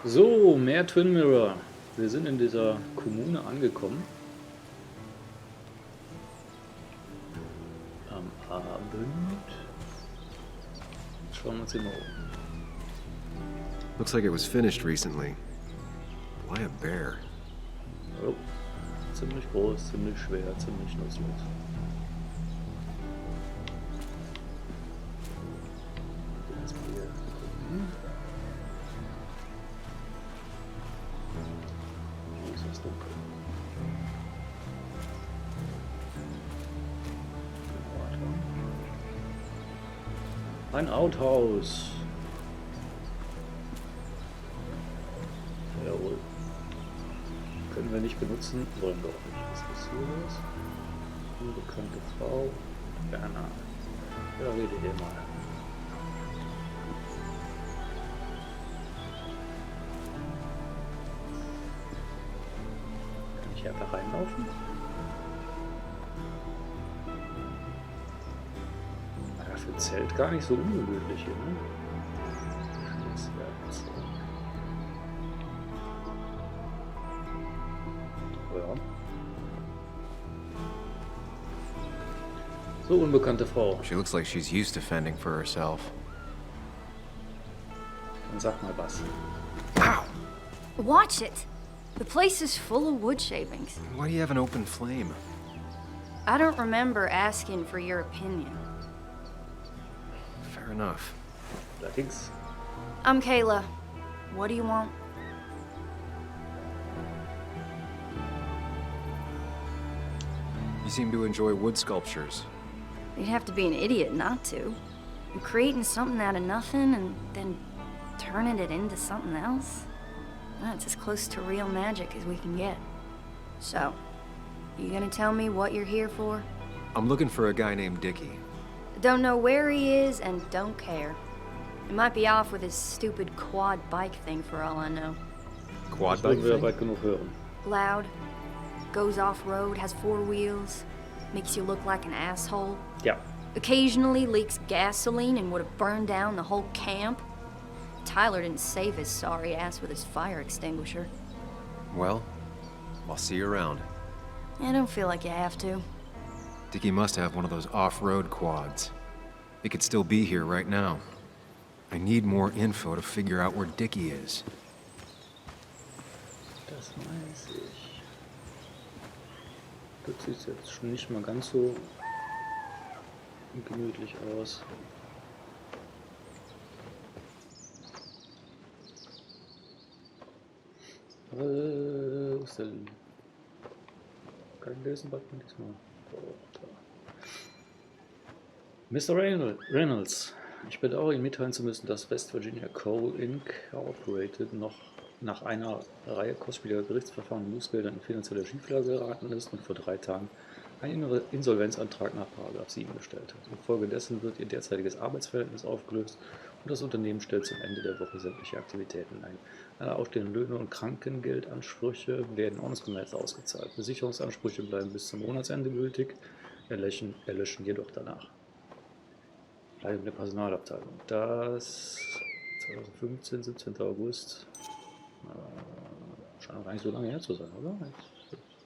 So, mehr Twin Mirror. Wir sind in dieser Kommune angekommen. Am Abend. Schauen wir uns hier mal um. Looks like it was finished recently. Why a bear? Oh, ziemlich groß, ziemlich schwer, ziemlich nutzlos. Das Bier gucken. Wo ist das dunkel? Ein Outhouse. Jawohl. Können wir nicht benutzen, wollen wir auch nicht. Was ist hier los? Unbekannte Frau. Werner. Ja, rede hier mal. Kann ich hier einfach reinlaufen? Ja, für ein Zelt gar nicht so ungewöhnlich hier, ne? Ja. So, unbekannte Frau. She looks like she's used to fending for herself. Dann sag mal was. Ow! Watch it. The place is full of wood shavings. Why do you have an open flame? I don't remember asking for your opinion. Fair enough. Allerdings. I'm Kayla. What do you want? You seem to enjoy wood sculptures. You'd have to be an idiot not to. You're creating something out of nothing and then turning it into something else? That's as close to real magic as we can get. So, you gonna tell me what you're here for? I'm looking for a guy named Dickie. Don't know where he is and don't care. He might be off with his stupid quad bike thing for all I know. Quad Das bike würden wir thing? weit genug hören. Loud, goes off-road, has 4 wheels, makes you look like an asshole. Ja. Occasionally leaks gasoline and would have burned down the whole camp. Tyler didn't save his sorry ass with his fire extinguisher. Well, I'll see you around. I don't feel like you have to. Dickie must have one of those off-road quads. It could still be here right now. I need more info to figure out where Dickie is. Das weiß ich. Das sieht jetzt nicht mal ganz so gemütlich aus. Wo ist der denn? Kein Lesen-Button diesmal. Oh, da. Mr. Reynolds, ich bedauere Ihnen mitteilen zu müssen, dass West Virginia Coal Incorporated noch nach einer Reihe kostspieliger Gerichtsverfahren und Bußgeldern in finanzielle Schieflage geraten ist und vor 3 Tagen einen Insolvenzantrag nach § 7 gestellt hat. Infolgedessen wird ihr derzeitiges Arbeitsverhältnis aufgelöst und das Unternehmen stellt zum Ende der Woche sämtliche Aktivitäten ein. Alle ausstehenden Löhne und Krankengeldansprüche werden ordnungsgemäß ausgezahlt. Besicherungsansprüche bleiben bis zum Monatsende gültig, erlöschen jedoch danach. Leitung der Personalabteilung. Das 2015, 17. August. Scheint gar nicht so lange her zu sein, oder?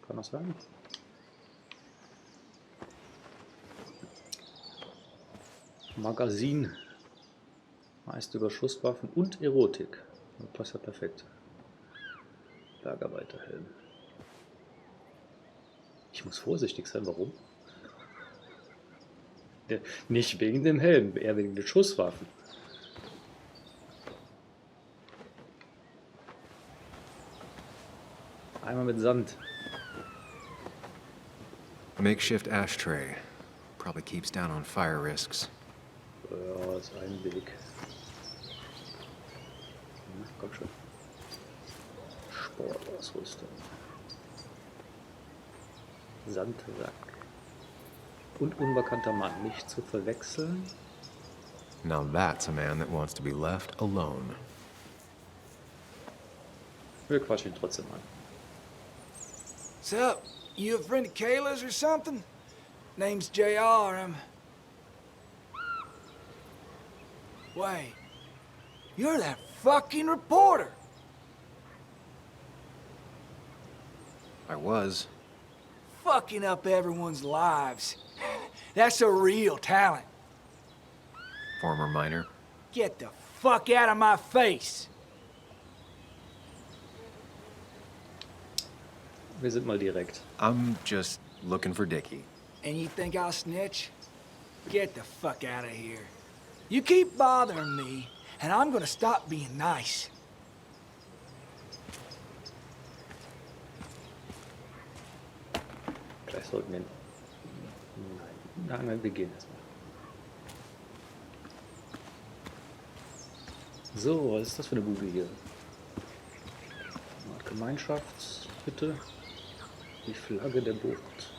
Kann das sein? Magazin. Meist über Schusswaffen und Erotik. Das passt ja perfekt. Bergarbeiterhelm. Ich muss vorsichtig sein, warum? Nicht wegen dem Helm, eher wegen den Schusswaffen. Einmal mit Sand. Makeshift ashtray. Probably keeps down on fire risks. Ja, ist ein Weg. Komm schon. Sportausrüstung. Sandsack. Und unbekannter Mann. Nicht zu verwechseln. Now that's a man that wants to be left alone. Wir quatschen ihn trotzdem an. So, you a friend of Kayla's or something? Name's JR, Wait. You're that fucking reporter! I was. Fucking up everyone's lives. That's a real talent. Former miner. Get the fuck out of my face. Wir sind mal direkt. I'm just looking for Dickie. And you think I'll snitch? Get the fuck out of here. You keep bothering me, and I'm gonna stop being nice. Gleich sollten wir... Nein, wir gehen erstmal. So, was ist das für eine Bude hier? Eine Art Gemeinschaftshütte. Die Flagge der Bucht.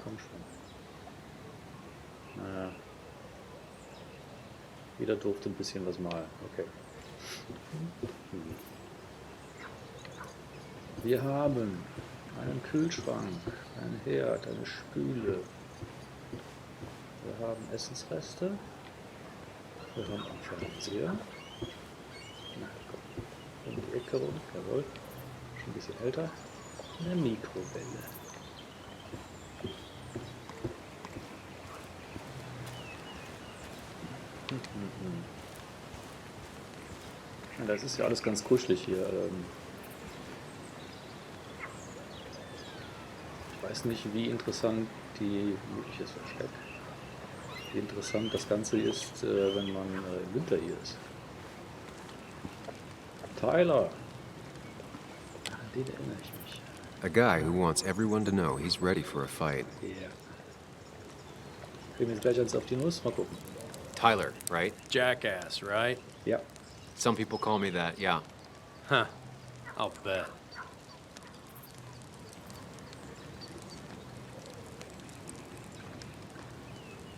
Komm schon. Naja. Jeder durfte ein bisschen was malen. Okay. Wir haben einen Kühlschrank, einen Herd, eine Spüle. Wir haben Essensreste. Wir haben einen Fernseher. Na komm, um die Ecke rum, jawohl. Schon ein bisschen älter. Eine Mikrowelle. Ja, das ist ja alles ganz kuschelig hier. Ich weiß nicht, wie interessant mögliches Versteck. Wie interessant das Ganze ist, wenn man im Winter hier ist. Tyler. An den erinnere ich mich. A guy who wants everyone to know he's ready for a fight. Yeah. Kriegen wir jetzt gleich eins auf die Nuss? Mal gucken. Tyler, right? Jackass, right? Ja. Some people call me that, yeah. Huh. I'll bet.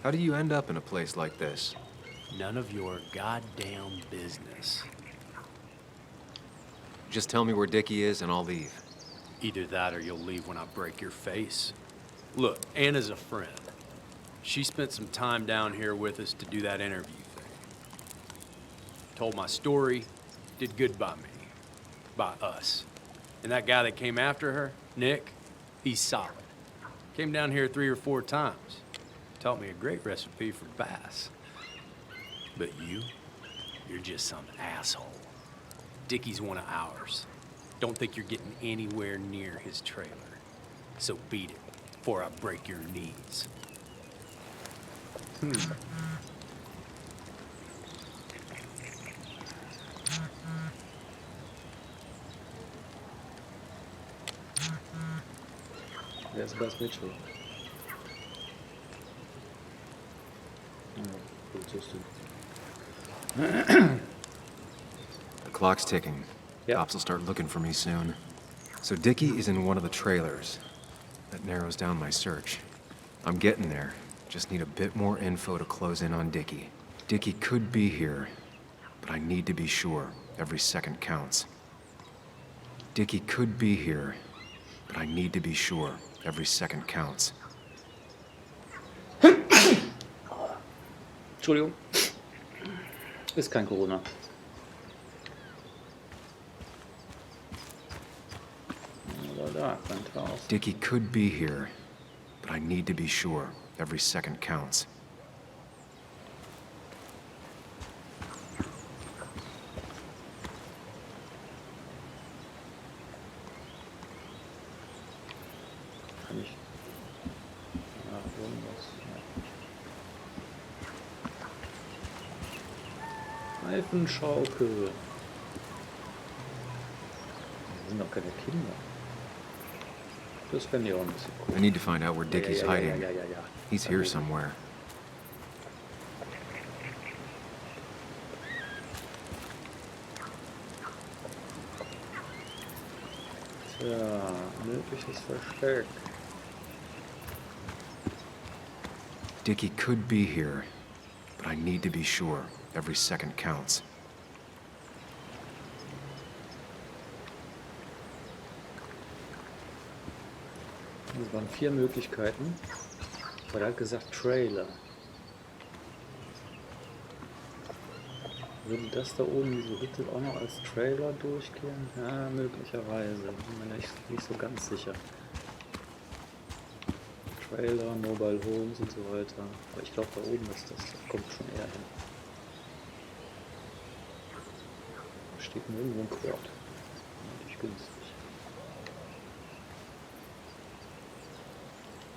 How do you end up in a place like this? None of your goddamn business. Just tell me where Dickie is and I'll leave. Either that or you'll leave when I break your face. Look, Anna's a friend. She spent some time down here with us to do that interview thing. Told my story, did good by me. By us. And that guy that came after her, Nick, he's solid. Came down here 3 or 4 times. Taught me a great recipe for bass. But you're just some asshole. Dickie's one of ours. Don't think you're getting anywhere near his trailer. So beat it before I break your knees. Wer ist Bass Mitchell? Ja, Polizistin. The clock's ticking. Yep. Cops will start looking for me soon. So Dickie is in one of the trailers. That narrows down my search. I'm getting there. Just need a bit more info to close in on Dickie. Dickie could be here, but I need to be sure. Every second counts. Dickie could be here, but I need to be sure. Every second counts. Entschuldigung. Ist kein Corona. Aber da, könnte raus. Dickie could be here, but I need to be sure. Every second counts. Kann ich... Ja, irgendwas... Ja. Reifenschaukel. Das sind doch keine Kinder. Das fände ich auch ein bisschen cool. I need to find out where Dickie's hiding. Ja. He's here somewhere. Tja, mögliches Versteck. Dickie could be here, but I need to be sure. Every second counts. Das waren 4 Möglichkeiten. Aber er hat gesagt Trailer. Würde das da oben, diese Hütte, auch noch als Trailer durchgehen? Ja, möglicherweise. Bin mir nicht so ganz sicher. Trailer, Mobile Homes und so weiter. Aber ich glaube, da oben ist das. Kommt schon eher hin. Da steht nirgendwo ein Quad. Natürlich günstig.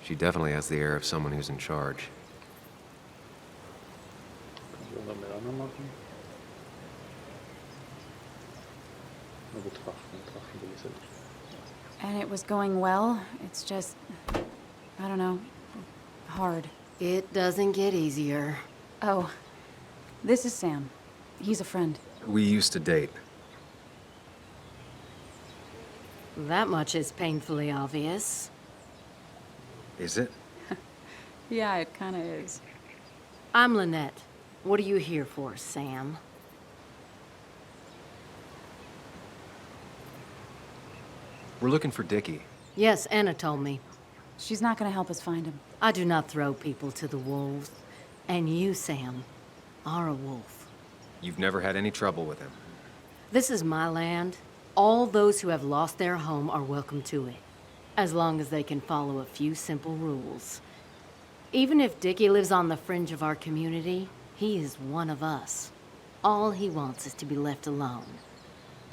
She definitely has the air of someone who's in charge. Kann ich irgendwann mit anderen machen? Nur betrachten will ich nicht. And it was going well. It's just, I don't know, hard. It doesn't get easier. Oh, this is Sam. He's a friend. We used to date. That much is painfully obvious. Is it? Yeah, it kind of is. I'm Lynette. What are you here for, Sam? We're looking for Dickie. Yes, Anna told me. She's not gonna help us find him. I do not throw people to the wolves. And you, Sam, are a wolf. You've never had any trouble with him. This is my land. All those who have lost their home are welcome to it, as long as they can follow a few simple rules. Even if Dickie lives on the fringe of our community, he is one of us. All he wants is to be left alone.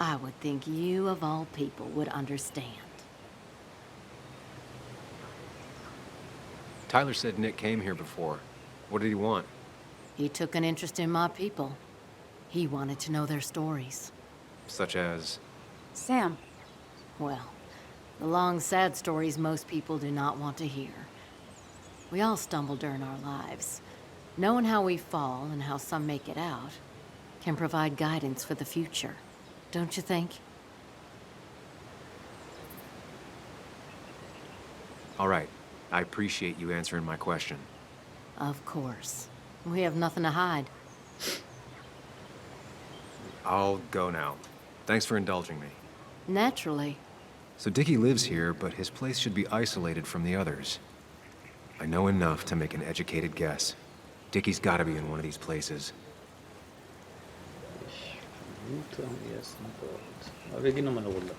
I would think you, of all people, would understand. Tyler said Nick came here before. What did he want? He took an interest in my people. He wanted to know their stories. Such as? Sam. Well, the long, sad stories most people do not want to hear. We all stumble during our lives. Knowing how we fall and how some make it out can provide guidance for the future, don't you think? All right. I appreciate you answering my question. Of course. We have nothing to hide. I'll go now. Thanks for indulging me. Naturally. So Dickie lives here, but his place should be isolated from the others. I know enough to make an educated guess. Dickie's gotta be in one of these places. Ich vermute am ersten dort. Aber wir gehen nochmal eine Runde.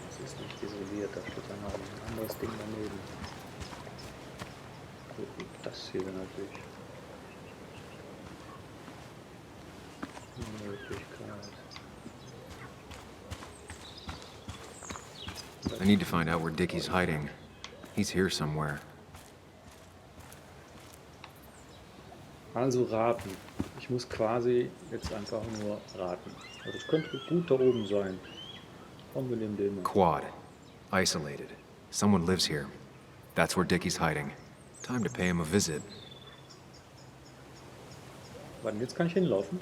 Das ist nicht isoliert, da steht dann noch ein anderes Ding daneben. So, das hier natürlich. Möglichkeit. I need to find out where Dickie's hiding. He's here somewhere. Also raten. Ich muss quasi jetzt einfach nur raten. Also es könnte gut da oben sein. Kommen wir neben dem mal. Quad. Isolated. Someone lives here. That's where Dickie's hiding. Time to pay him a visit. Warte, jetzt kann ich hinlaufen.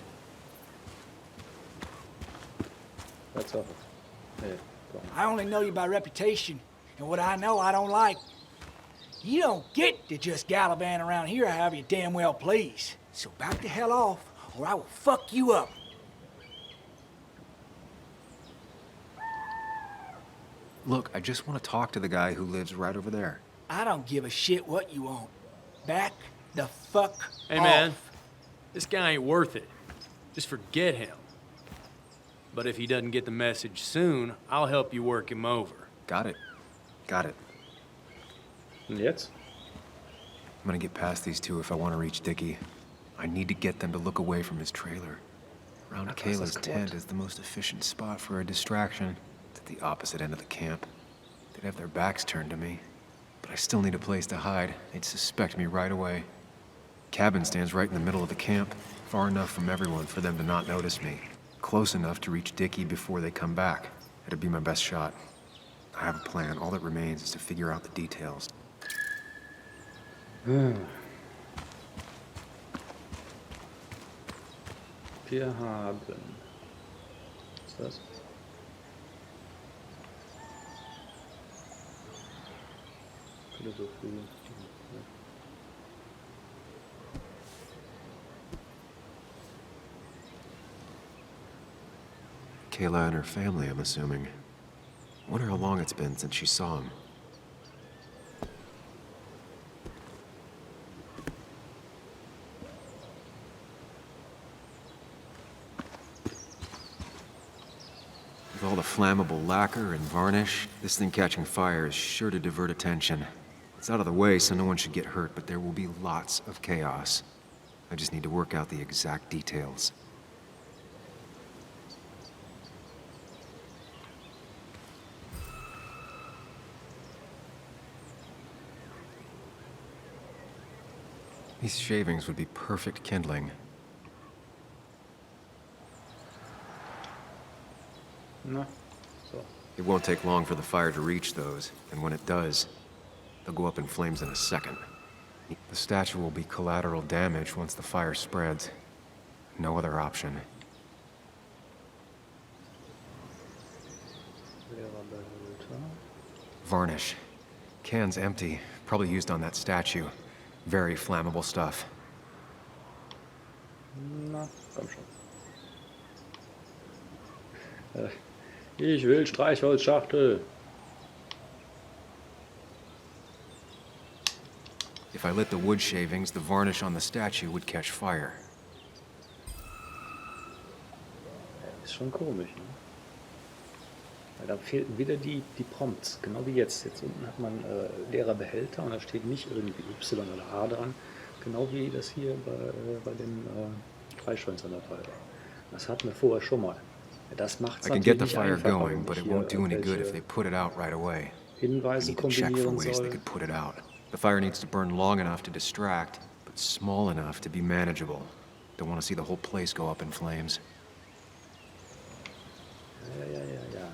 Tatsache. Nee, komm. I only know you by reputation, and what I know I don't like. You don't get to just gallivant around here however you damn well please. So back the hell off, or I will fuck you up. Look, I just want to talk to the guy who lives right over there. I don't give a shit what you want. Back the fuck Hey, off. man. This guy ain't worth it. Just forget him. But if he doesn't get the message soon, I'll help you work him over. Got it. Got it. Und jetzt? I'm gonna get past these two if I want to reach Dickie. I need to get them to look away from his trailer. Around Kayla's tent is the most efficient spot for a distraction. It's at the opposite end of the camp. They'd have their backs turned to me. But I still need a place to hide. They'd suspect me right away. Cabin stands right in the middle of the camp, far enough from everyone for them to not notice me. Close enough to reach Dickie before they come back. It'd be my best shot. I have a plan. All that remains is to figure out the details. Wir haben... Was ist das? Philosophie. Kayla and her family, I'm assuming. Wonder how long it's been since she saw him. With all the flammable lacquer and varnish, this thing catching fire is sure to divert attention. It's out of the way, so no one should get hurt, but there will be lots of chaos. I just need to work out the exact details. These shavings would be perfect kindling. Na, so. It won't take long for the fire to reach those, and when it does, they'll go up in flames in a second. The statue will be collateral damage once the fire spreads. No other option. Varnish. Can's empty. Probably used on that statue. Very flammable stuff. Na, komm schon. Ich will Streichholzschachtel. If I lit the wood shavings, the varnish on the statue would catch fire. Ist schon komisch, ne? Weil da fehlten wieder die Prompts, genau wie jetzt. Jetzt unten hat man leerer Behälter und da steht nicht irgendwie Y oder A dran. Genau wie das hier bei dem Freischwänzer der Fall war. Das hatten wir vorher schon mal. Das macht es I can get natürlich the nicht fire einfacher, going, but it won't do any good if they put it out right away. I Hinweise need to check for kombinieren ways they soll. could put it out. The fire needs to burn long enough to distract, but small enough to be manageable. Don't want to see the whole place go up in flames. Ja.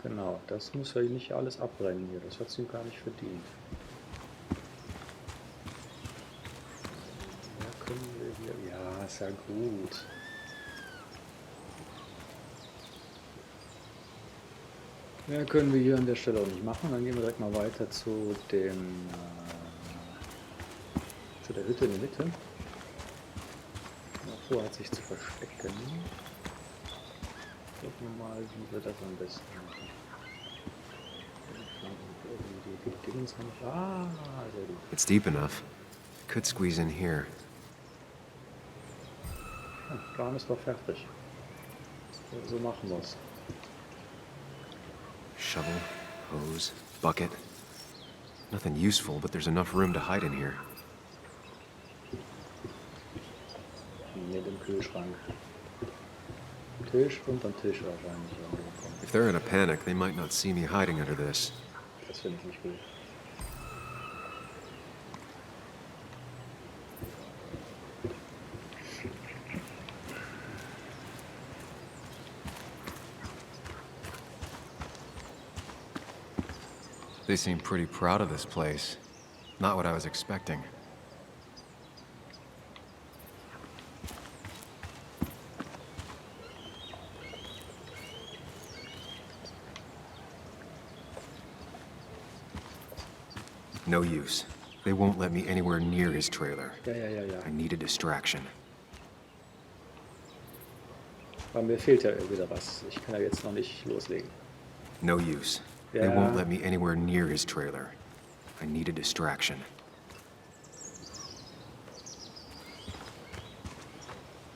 Genau, das muss ja nicht alles abbrennen hier. Das hat sie gar nicht verdient. Ja, können wir hier. Ja, ist ja gut. Ja, können wir hier an der Stelle auch nicht machen. Dann gehen wir direkt mal weiter zu der Hütte in der Mitte. Davor hat sich zu verstecken. Gucken wir mal, wie wir das am besten machen. Ah, sehr gut. It's deep enough. Could squeeze in here. Ja, Plan ist doch fertig. So machen wir es. Shovel, hose, bucket. Nothing useful, but there's enough room to hide in here. Mit dem Kühlschrank. Tisch und am Tisch wahrscheinlich. If they're in a panic, they might not see me hiding under this. Das finde ich nicht gut. They seem pretty proud of this place. Not what I was expecting. No use. They won't let me anywhere near his trailer. Ja. I need a distraction. Aber mir fehlt ja wieder was. Ich kann ja jetzt noch nicht loslegen. No use. They Yeah. won't let me anywhere near his trailer. I need a distraction.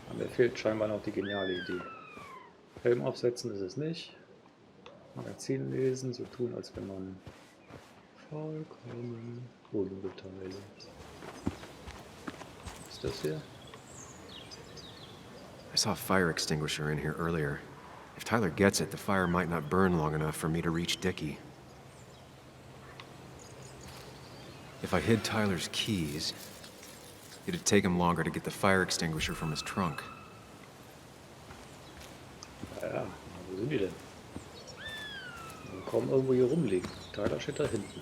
Aber mir fehlt scheinbar noch die geniale Idee. Helm aufsetzen ist es nicht. Magazin lesen, so tun, als wenn man vollkommen unbeteiligt. Was ist das hier? I saw a fire extinguisher in here earlier. If Tyler gets it, the fire might not burn long enough for me to reach Dickie. If I hid Tyler's keys, it'd take him longer to get the fire extinguisher from his trunk. Ja, wo sind die denn? Die kommen irgendwo hier rumliegen. Tyler steht da hinten.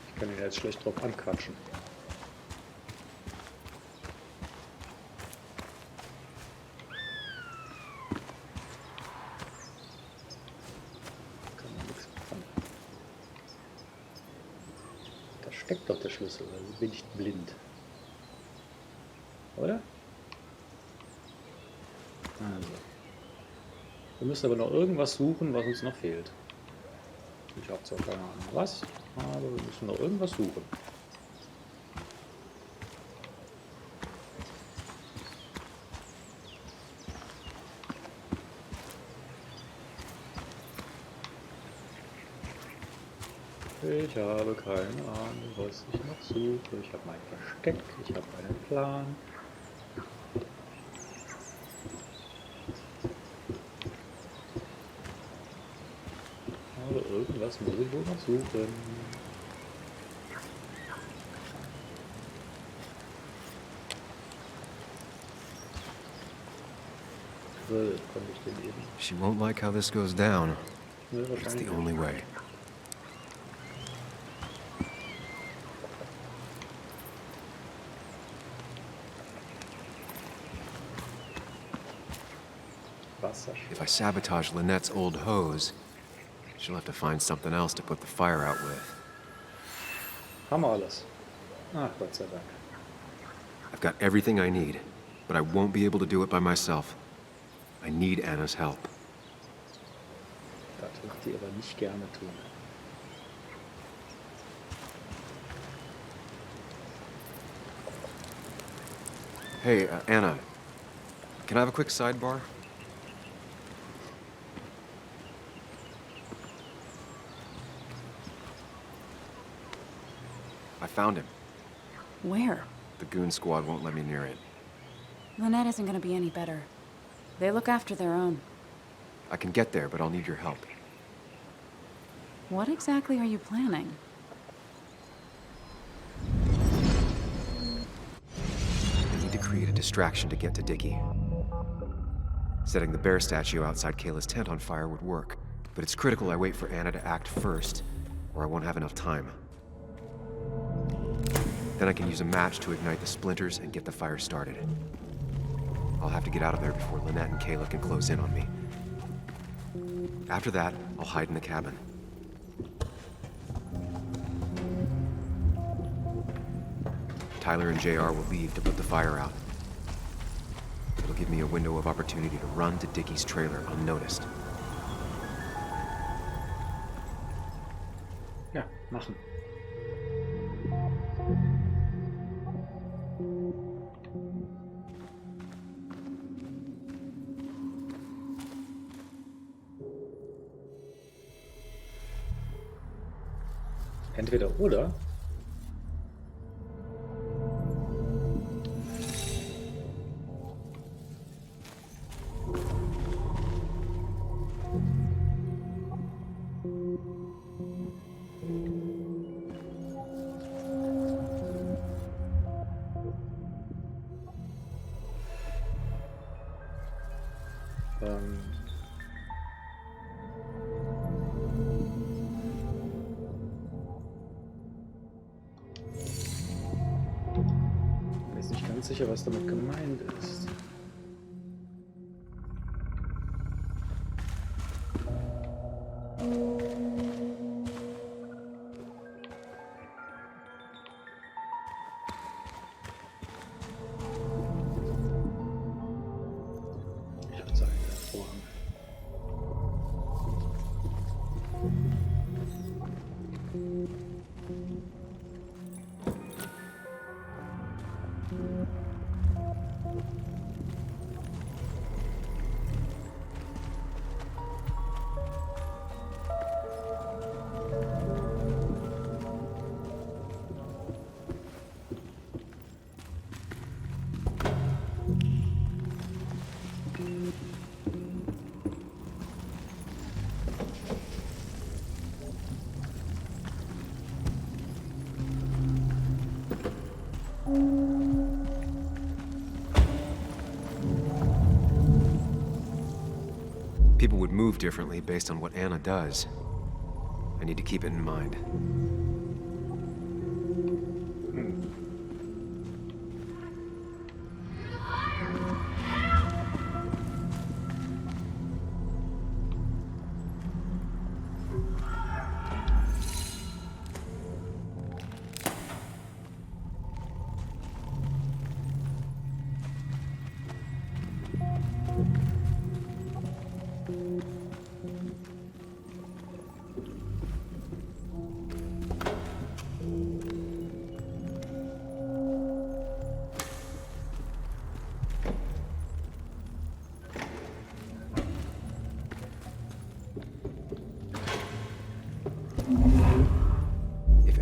Ich kann ihn jetzt schlecht drauf anquatschen. Kann man nichts machen. Da steckt doch der Schlüssel, also bin ich blind. Oder? Also. Wir müssen aber noch irgendwas suchen, was uns noch fehlt. Ich habe zwar keine Ahnung was, aber wir müssen noch irgendwas suchen. Ich habe keine Ahnung, was ich noch suche. Ich habe mein Versteck, ich habe einen Plan. Aber irgendwas muss ich wohl noch suchen. Konnte ich den eben? She won't like how this goes down. Ne, It's wahrscheinlich the nicht. only way. Wasserstoff. If I sabotage Lynette's old hose, she'll have to find something else to put the fire out with. Haben wir alles. Ach, Gott sei Dank. I've got everything I need, but I won't be able to do it by myself. I need Anna's help. Das wird die aber nicht gerne tun. Hey, Anna, can I have a quick sidebar? I found him. Where? The goon squad won't let me near it. Lynette isn't gonna be any better. They look after their own. I can get there, but I'll need your help. What exactly are you planning? I need to create a distraction to get to Dickie. Setting the bear statue outside Kayla's tent on fire would work, but it's critical I wait for Anna to act first, or I won't have enough time. Then I can use a match to ignite the splinters and get the fire started. I'll have to get out of there before Lynette and Kayla can close in on me. After that, I'll hide in the cabin. Tyler and JR will leave to put the fire out. It'll give me a window of opportunity to run to Dickie's trailer unnoticed. Ja, machen. Entweder oder. Bin jetzt nicht ganz sicher, was damit gemeint ist. Ich würde sagen, der Vorhang. People would move differently based on what Anna does. I need to keep it in mind.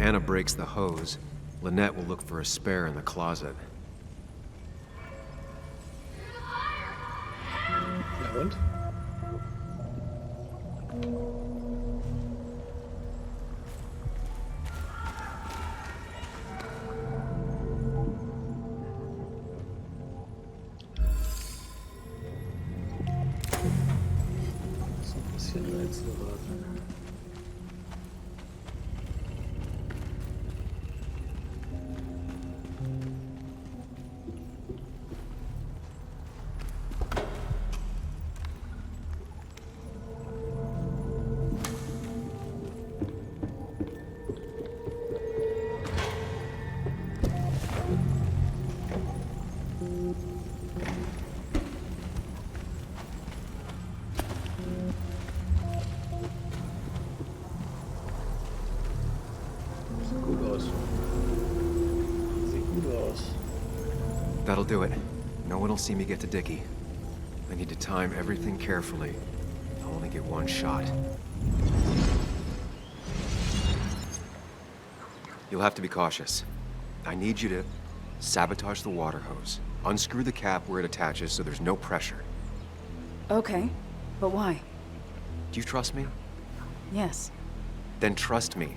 Anna breaks the hose, Lynette will look for a spare in the closet. Ja und? So ein bisschen Rätsel raten. Sieht gut aus. Sieht gut aus. That'll do it. No one will see me get to Dickie. I need to time everything carefully. I'll only get one shot. You'll have to be cautious. I need you to sabotage the water hose. Unscrew the cap where it attaches so there's no pressure. Okay, but why? Do you trust me? Yes. Then trust me.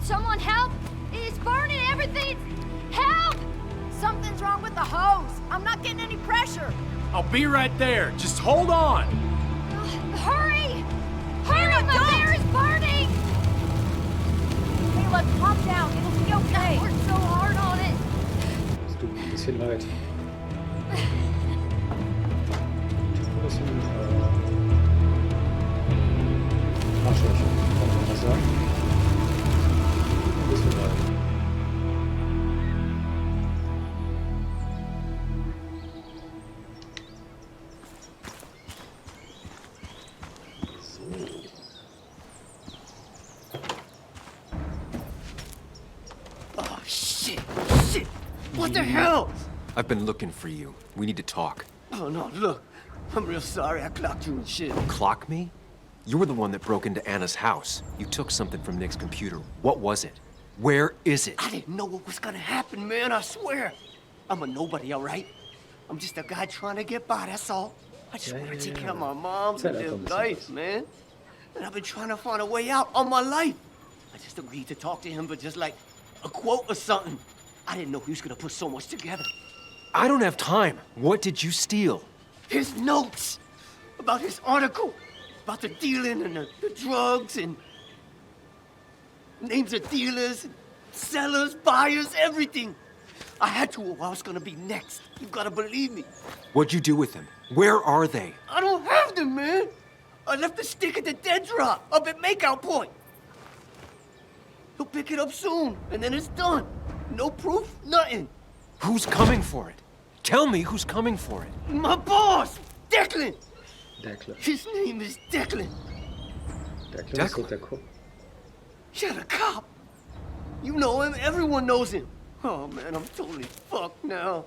Someone help! It's burning everything! Help! Something's wrong with the hose. I'm not getting any pressure. I'll be right there. Just hold on. Hurry! Hurry! My hair is burning! Kayla, calm down. It'll be okay. I worked so hard on it. Es tut mir ein bisschen leid. Das sind Arschlöcher, kann man das sagen? Ein bisschen leid. Oh, shit! Shit! What the hell? I've been looking for you. We need to talk. Oh, no, look. I'm real sorry I clocked you and shit. Clock me? You were the one that broke into Anna's house. You took something from Nick's computer. What was it? Where is it? I didn't know what was gonna happen, man, I swear. I'm a nobody, all right? I'm just a guy trying to get by, that's all. I just want to take care of my mom and live life, man. And I've been trying to find a way out all my life. I just agreed to talk to him for just like a quote or something. I didn't know he was gonna put so much together. I don't have time. What did you steal? His notes about his article, about the dealing and the drugs and names of dealers, and sellers, buyers, everything. I had to or I was gonna be next. You gotta believe me. What'd you do with them? Where are they? I don't have them, man. I left the stick at the dead drop up at Makeout Point. He'll pick it up soon, and then it's done. No proof, nothing. Who's coming for it? Tell me who's coming for it. My boss, Declan. Declan. His name is Declan. Declan ist doch der Kopf. Yeah, the cop. You know him, everyone knows him. Oh, man, I'm totally fucked now.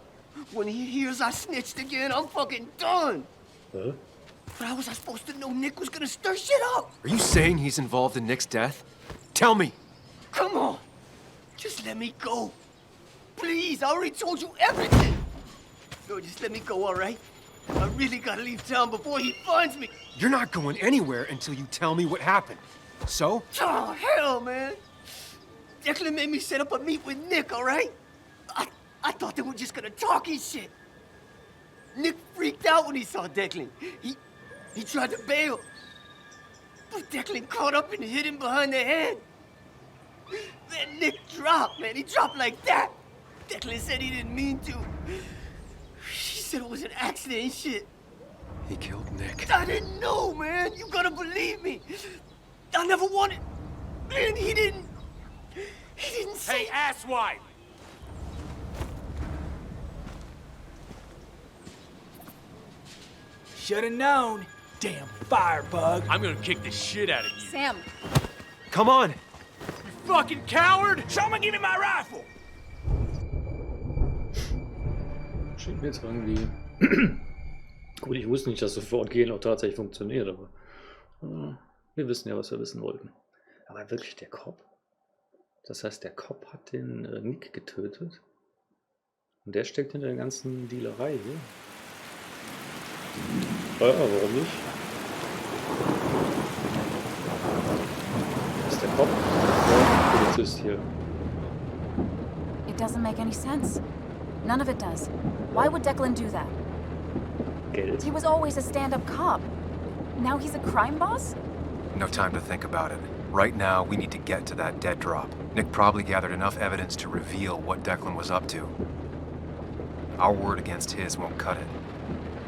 When he hears I snitched again, I'm fucking done. Hä? But how was I supposed to know Nick was gonna stir shit up? Are you saying he's involved in Nick's death? Tell me. Come on. Just let me go. Please, I already told you everything. No, just let me go, all right? I really gotta leave town before he finds me. You're not going anywhere until you tell me what happened. So? Oh, hell, man. Declan made me set up a meet with Nick, all right? I thought they were just gonna talk his shit. Nick freaked out when he saw Declan. He tried to bail. But Declan caught up and hit him behind the head. Then Nick dropped, man. He dropped like that. Declan said he didn't mean to. She said it was an accident and shit. He killed Nick. I didn't know, man. You gotta believe me. I never wanted... Man, he didn't say... Hey, asswipe! Should have known. Damn firebug. I'm gonna kick the shit out of you. Sam, Come on! Fucking coward! Someone give me my rifle. Steht mir jetzt irgendwie. Gut, ich wusste nicht, dass sofort gehen auch tatsächlich funktioniert, aber wir wissen ja, was wir wissen wollten. Aber wirklich der Cop? Das heißt, der Cop hat den Nick getötet? Und der steckt hinter der ganzen Dealerei hier? Ja, warum nicht? Das ist der Cop, der Polizist hier. It doesn't make any sense. None of it does. Why would Declan do that? Geld? He was always a stand-up cop. Now he's a crime boss? No time to think about it. Right now, we need to get to that dead drop. Nick probably gathered enough evidence to reveal what Declan was up to. Our word against his won't cut it.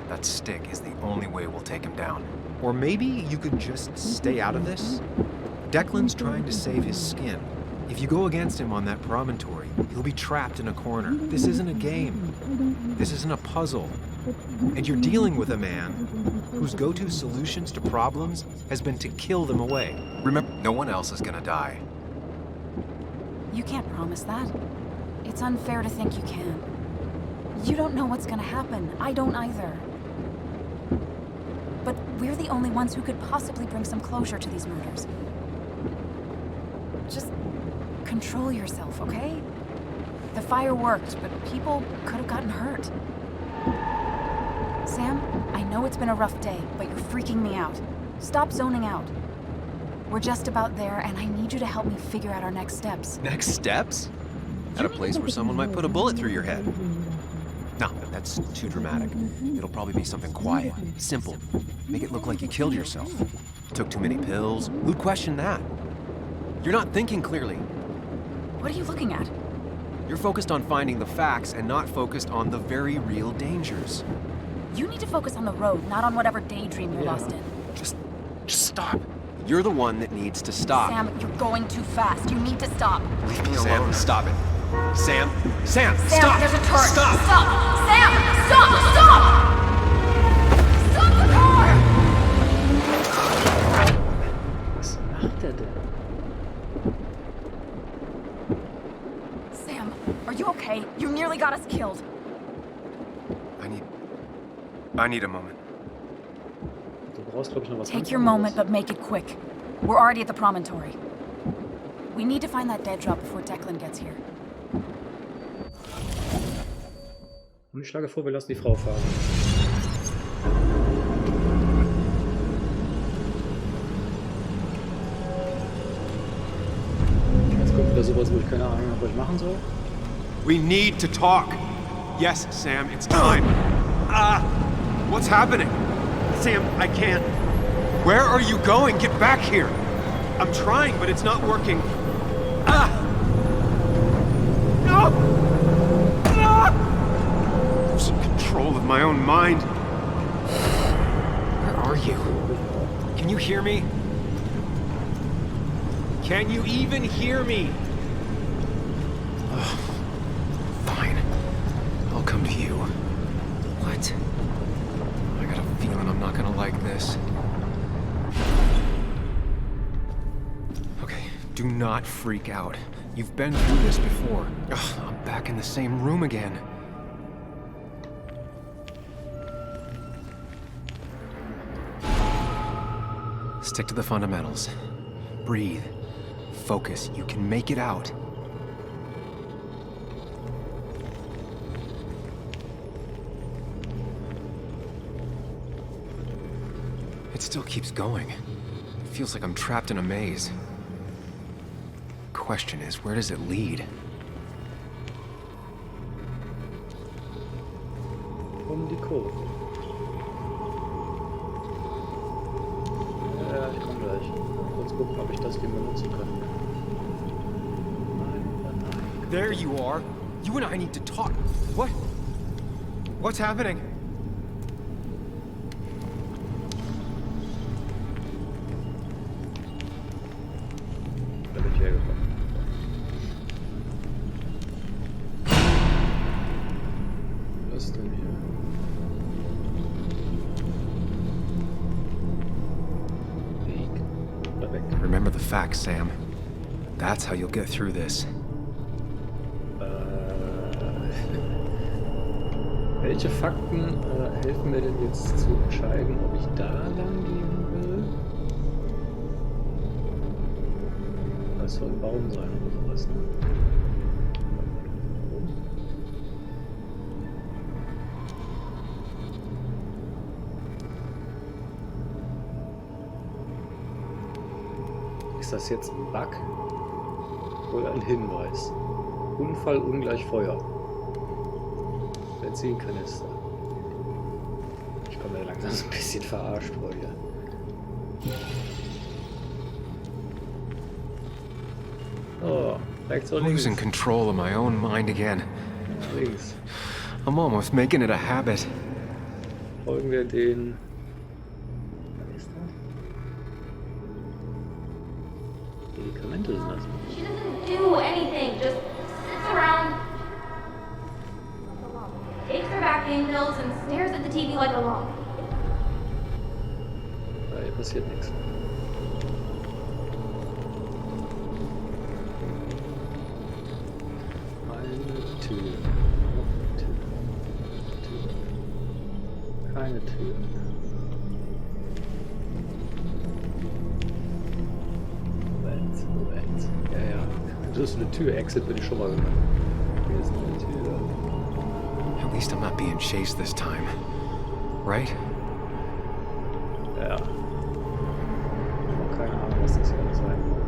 That stick is the only way we'll take him down. Or maybe you could just stay out of this? Declan's trying to save his skin. If you go against him on that promontory, he'll be trapped in a corner. This isn't a game. This isn't a puzzle. And you're dealing with a man whose go-to solutions to problems has been to kill them away. Remember, no one else is gonna die. You can't promise that. It's unfair to think you can. You don't know what's gonna happen. I don't either. But we're the only ones who could possibly bring some closure to these murders. Just control yourself, okay? The fire worked, but people could have gotten hurt. Sam, I know it's been a rough day, but you're freaking me out. Stop zoning out. We're just about there, and I need you to help me figure out our next steps. Next steps? At a place where someone might put a bullet through your head. No, that's too dramatic. It'll probably be something quiet, simple. Make it look like you killed yourself. Took too many pills. Who'd question that? You're not thinking clearly. What are you looking at? You're focused on finding the facts and not focused on the very real dangers. You need to focus on the road, not on whatever daydream you're lost in. Just stop. You're the one that needs to stop. Sam, you're going too fast. You need to stop. Leave me alone. Stop it. Sam, Sam, stop! there's a turret. Stop! Stop! Sam, stop! Stop! Stop the car! Was macht er denn? Sam, are you okay? You nearly got us killed. I need a moment. Du brauchst, glaube ich, noch was Take ganz your anderes. moment, but make it quick. We're already at the promontory. We need to find that dead drop before Declan gets here. Und ich schlage vor, wir lassen die Frau fahren. Jetzt kommt wieder sowas, wo ich keine Ahnung habe, was ich machen soll. We need to talk. Yes, Sam, it's time. What's happening? Sam, I can't. Where are you going? Get back here. I'm trying, but it's not working. No! No! Losing control of my own mind. Where are you? Can you hear me? Can you even hear me? Fine. I'll come to you. What? I got a feeling I'm not gonna like this. Okay, do not freak out. You've been through this before. Ugh, I'm back in the same room again. Stick to the fundamentals. Breathe. Focus. You can make it out. It still keeps going. It feels like I'm trapped in a maze. Question is, where does it lead? Die Kurve. Ja, ich komme gleich. Kurz gucken, ob ich das Ding benutzen kann. Nein. There you are. You and I need to talk. What? What's happening? Da bin ich hergekommen. Was denn hier? facts, Sam. That's how you'll get through this. Welche Fakten helfen mir denn jetzt zu entscheiden, ob ich da lang gehen will? Das soll ein Baum sein oder sowas, ne? Ist das jetzt ein Bug oder ein Hinweis? Unfall ungleich Feuer. Benzinkanister. Ich komme mir langsam so ein bisschen verarscht vor hier. Oh, rechts oder links? Losing control of my own mind again. Links. I'm almost making it a habit. Folgen wir den... Was ist das? Medikamente sind das. She doesn't do anything, just sits around, takes her vaccine pills and stares at the TV like a log. Da hier passiert nichts. Eine Tür. Keine Tür. Moment. Ja. Das ist eine Tür. Exit bin ich schon mal gemacht. Hier ist eine Tür. At least I'm not being chased this time. Right? Ja. Ich habe keine Ahnung, was das hier alles sein soll.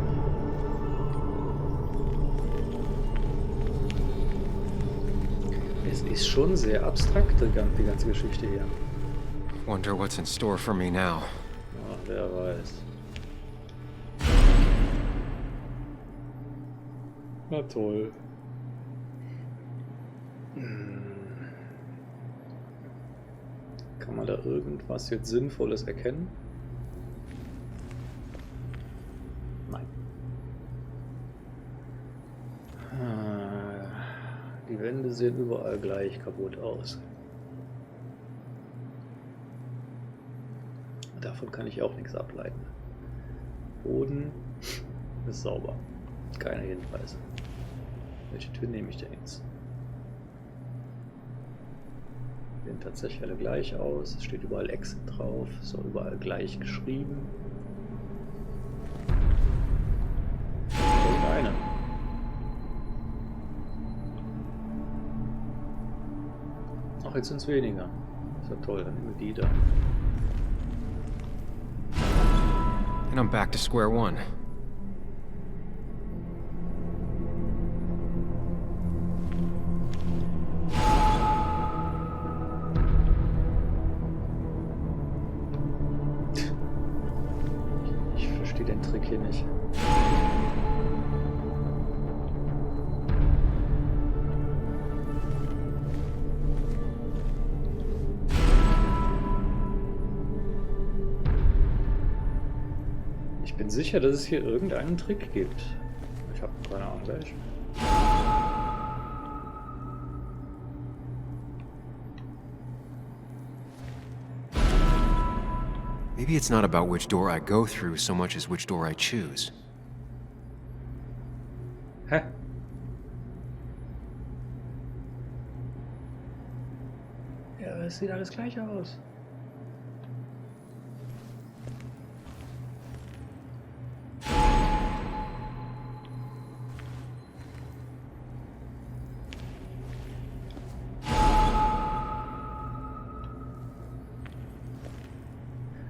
Es ist schon sehr abstrakt, die ganze Geschichte hier. Wonder what's in store for me now. Ach, wer weiß. Na toll. Kann man da irgendwas jetzt Sinnvolles erkennen? Nein. Die Wände sehen überall gleich kaputt aus. Davon kann ich auch nichts ableiten. Boden ist sauber. Keine Hinweise. Welche Tür nehme ich denn jetzt? Sehen tatsächlich alle gleich aus. Es steht überall Exit drauf. Ist auch überall gleich geschrieben. Irgendeine. Ach, jetzt sind es weniger. Ist ja toll, dann nehmen wir die da. And I'm back to square one. Ich verstehe den Trick hier nicht. Ich bin sicher, dass es hier irgendeinen Trick gibt. Ich habe keine Ahnung welchen. Maybe it's not about which door I go through so much as which door I choose. Hä? Ja, es sieht alles gleich aus.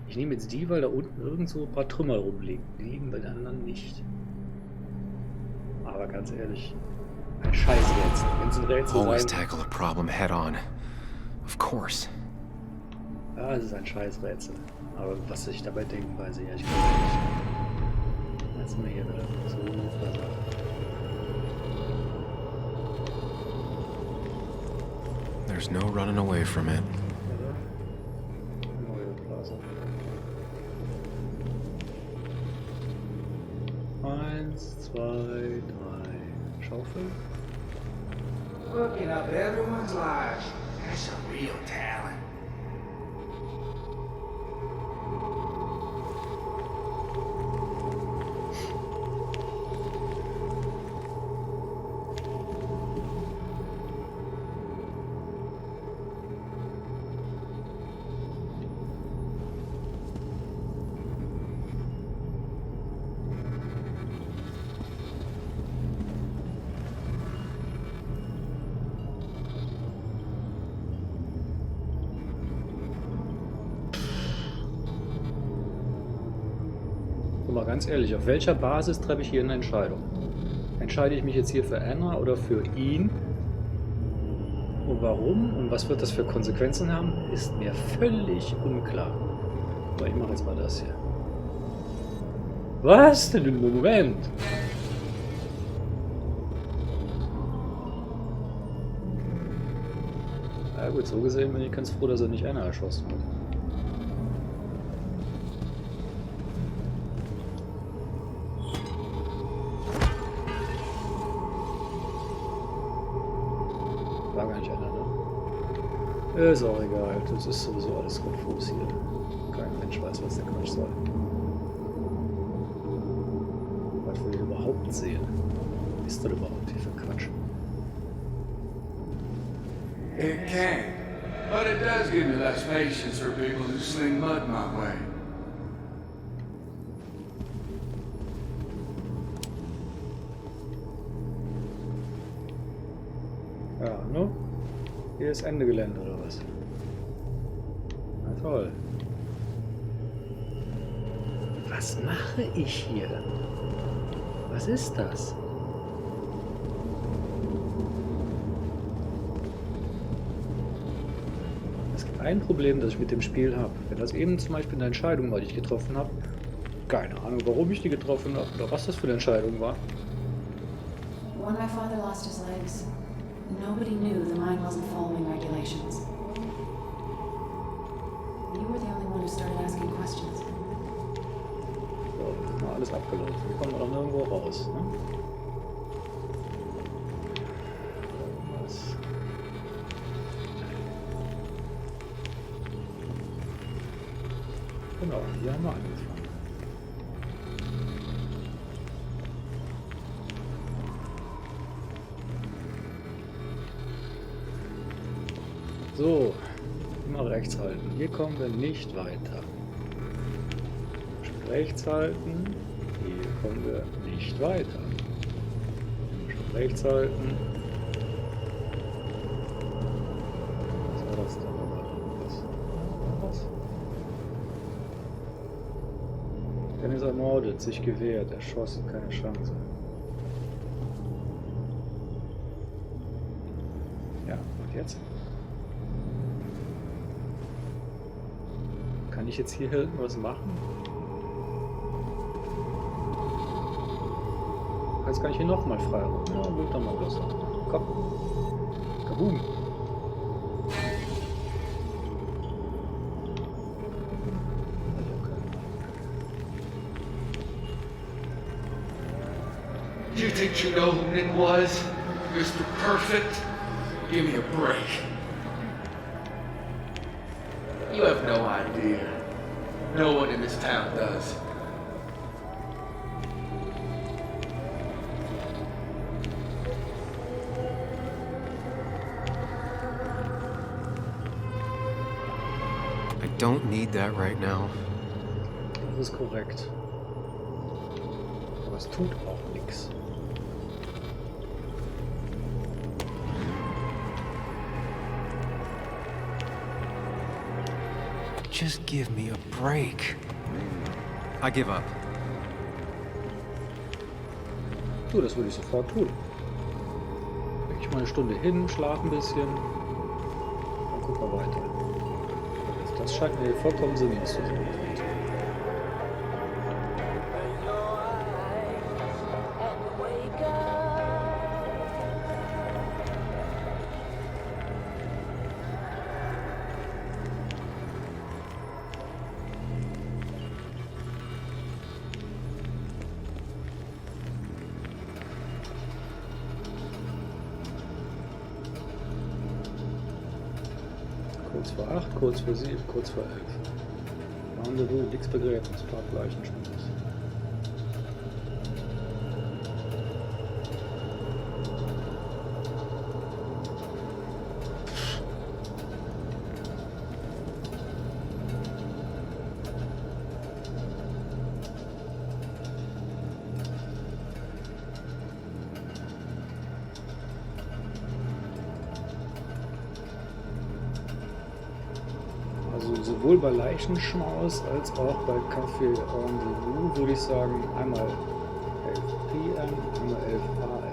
Ich nehme jetzt die, weil da unten irgend so ein paar Trümmer rumliegen. Die liegen bei den anderen nicht. Aber ganz ehrlich, ein Scheißrätsel. Wenn es ein Rätsel Always sein... tackle a problem head on. Of course. Ja, es ist ein Scheißrätsel. Aber was ich dabei denke, weiß ich ehrlich gesagt nicht. Jetzt sind wir hier wieder. Super Sache. There's no running away from it. Neue Blase. 1, 2, 3. Schaufel. Looking up everyone's lives. That's a real talent. mal ganz ehrlich, auf welcher Basis treffe ich hier eine Entscheidung? Entscheide ich mich jetzt hier für Anna oder für ihn? Und warum? Und was wird das für Konsequenzen haben? Ist mir völlig unklar. Aber ich mache jetzt mal das hier. Was denn im Moment? Ja gut, so gesehen bin ich ganz froh, dass er nicht Anna erschossen hat. War gar nicht Anna, ne? Ist auch egal, das ist sowieso alles konfus hier. Kein Mensch weiß, was der Quatsch soll. Was will ich überhaupt sehen? Was ist das überhaupt hier für Quatsch? It can, but it does give me less patience for people who sling mud my way. Ja, ne? Hier ist Ende Gelände oder was? Na toll. Was mache ich hier? Was ist das? Es gibt ein Problem, das ich mit dem Spiel habe. Wenn das eben zum Beispiel eine Entscheidung war, die ich getroffen habe, keine Ahnung, warum ich die getroffen habe oder was das für eine Entscheidung war. When my father lost his legs, nobody knew the mine wasn't following regulations. You were the only one who started asking questions. So, ist mal alles abgelaufen. Wir kommen doch nirgendwo raus. Ne? Was? Genau, hier haben wir angefangen. So, immer rechts halten. Hier kommen wir nicht weiter. Schön rechts halten. Hier kommen wir nicht weiter. Schön rechts halten. Was war das denn? Was? Dennis ermordet, sich gewehrt, erschossen, keine Chance. Ja, und jetzt? Kann ich jetzt hier irgendwas machen? Jetzt kann ich hier nochmal frei rum. Ja, gut, dann mal das. Komm. Kaboom. You think you know who Nick was? Mr. Perfect? Give me a break. You have no idea. No one in this town does. I don't need that right now. Das ist korrekt. Aber es tut auch nichts. Just give me a break. I give up. Du, das würde ich sofort tun. Leg ich mal eine Stunde hin, schlaf ein bisschen. Dann gucken wir weiter. Das scheint mir vollkommen sinnlos zu sein. Kurz vor 8, kurz vor 7, kurz vor 11. Rendezvous, Higgs Begräbnispark, Leichenschmaus. Also sowohl bei Leichenschmaus als auch bei Kaffee Rendezvous würde ich sagen, einmal 11 PM, einmal 11 AM.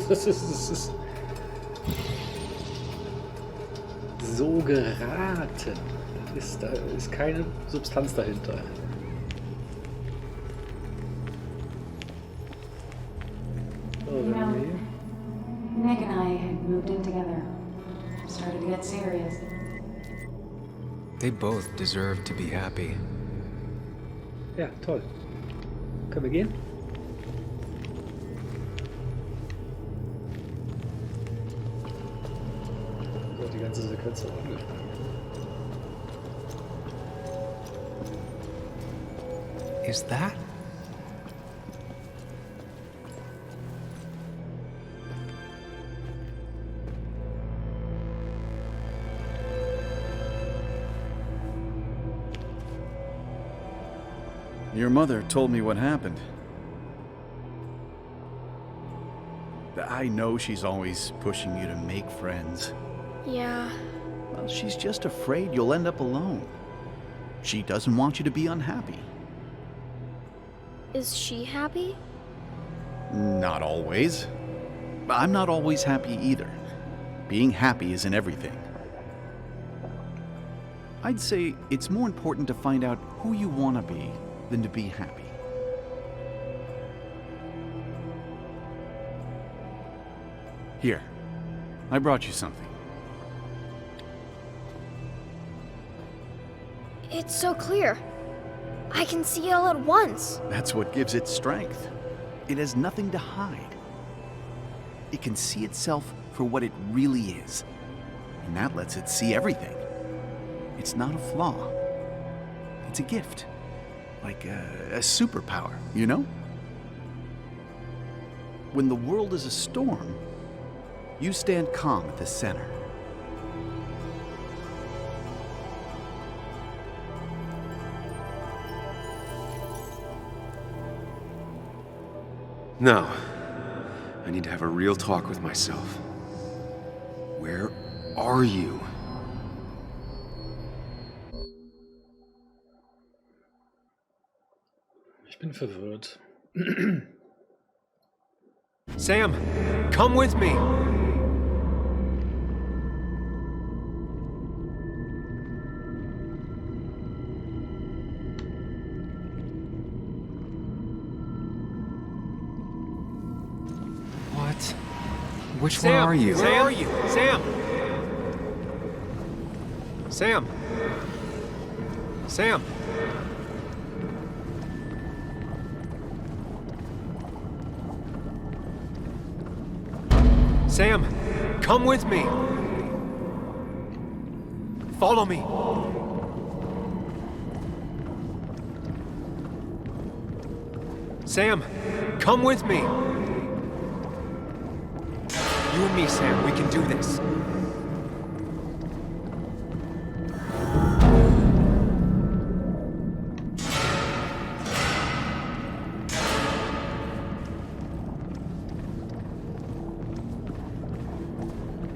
Das ist so geraten. Da ist keine Substanz dahinter. Oh, You know, Nick and I had moved in together. Started to get serious. They both deserve to be happy. Ja, toll. Können wir gehen? So, die ganze Sequenz auch angefangen. Is that? Your mother told me what happened. I know she's always pushing you to make friends. Yeah. Well, she's just afraid you'll end up alone. She doesn't want you to be unhappy. Is she happy? Not always. I'm not always happy either. Being happy isn't everything. I'd say it's more important to find out who you want to be than to be happy. Here, I brought you something. It's so clear. I can see it all at once. That's what gives it strength. It has nothing to hide. It can see itself for what it really is, and that lets it see everything. It's not a flaw. It's a gift. Like a superpower, you know? When the world is a storm, you stand calm at the center. No. I need to have a real talk with myself. Where are you? Ich bin verwirrt. Sam, come with me. What? Which one are you? Where are you? Sam! Sam! Sam! Sam, come with me. Follow me. Sam, come with me. You and me, Sam, we can do this.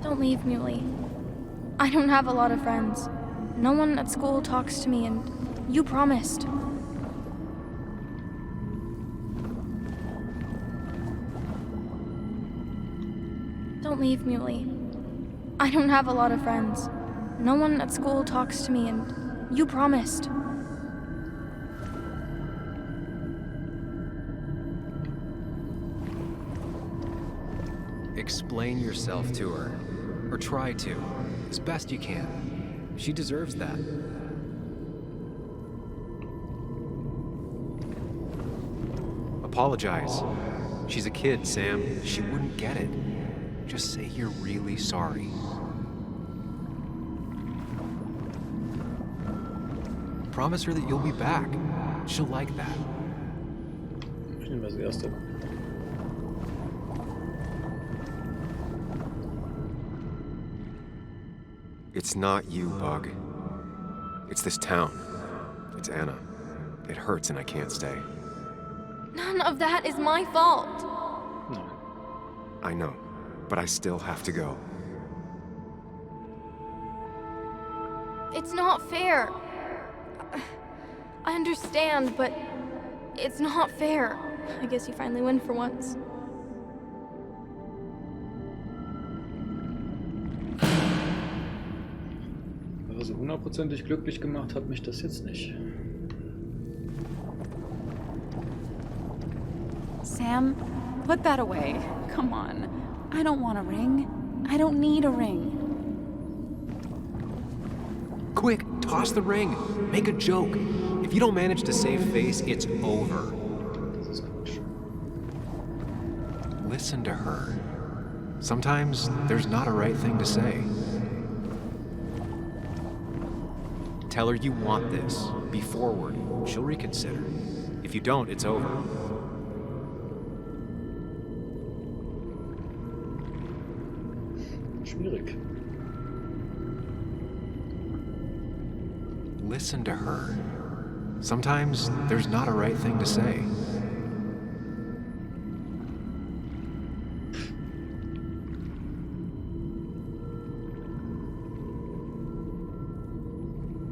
Don't leave, Muley. I don't have a lot of friends. No one at school talks to me, and you promised. Don't leave, Muley. I don't have a lot of friends. No one at school talks to me, and you promised. Explain yourself to her. Or try to. As best you can. She deserves that. Apologize. She's a kid, Sam. She wouldn't get it. Just say you're really sorry. Promise her that you'll be back. She'll like that. Ich nehme das erste. It's not you, Bug. It's this town. It's Anna. It hurts and I can't stay. None of that is my fault. No. I know, but I still have to go. It's not fair. I understand, but it's not fair. I guess you finally win for once. Also hundertprozentig glücklich gemacht hat mich das jetzt nicht. Sam, put that away. Come on. I don't want a ring. I don't need a ring. Quick, toss the ring. Make a joke. If you don't manage to save face, it's over. Das ist Quatsch. Listen to her. Sometimes there's not a right thing to say. Tell her you want this. Be forward. She'll reconsider. If you don't, it's over. Schwierig. Listen to her. Sometimes there's not a right thing to say.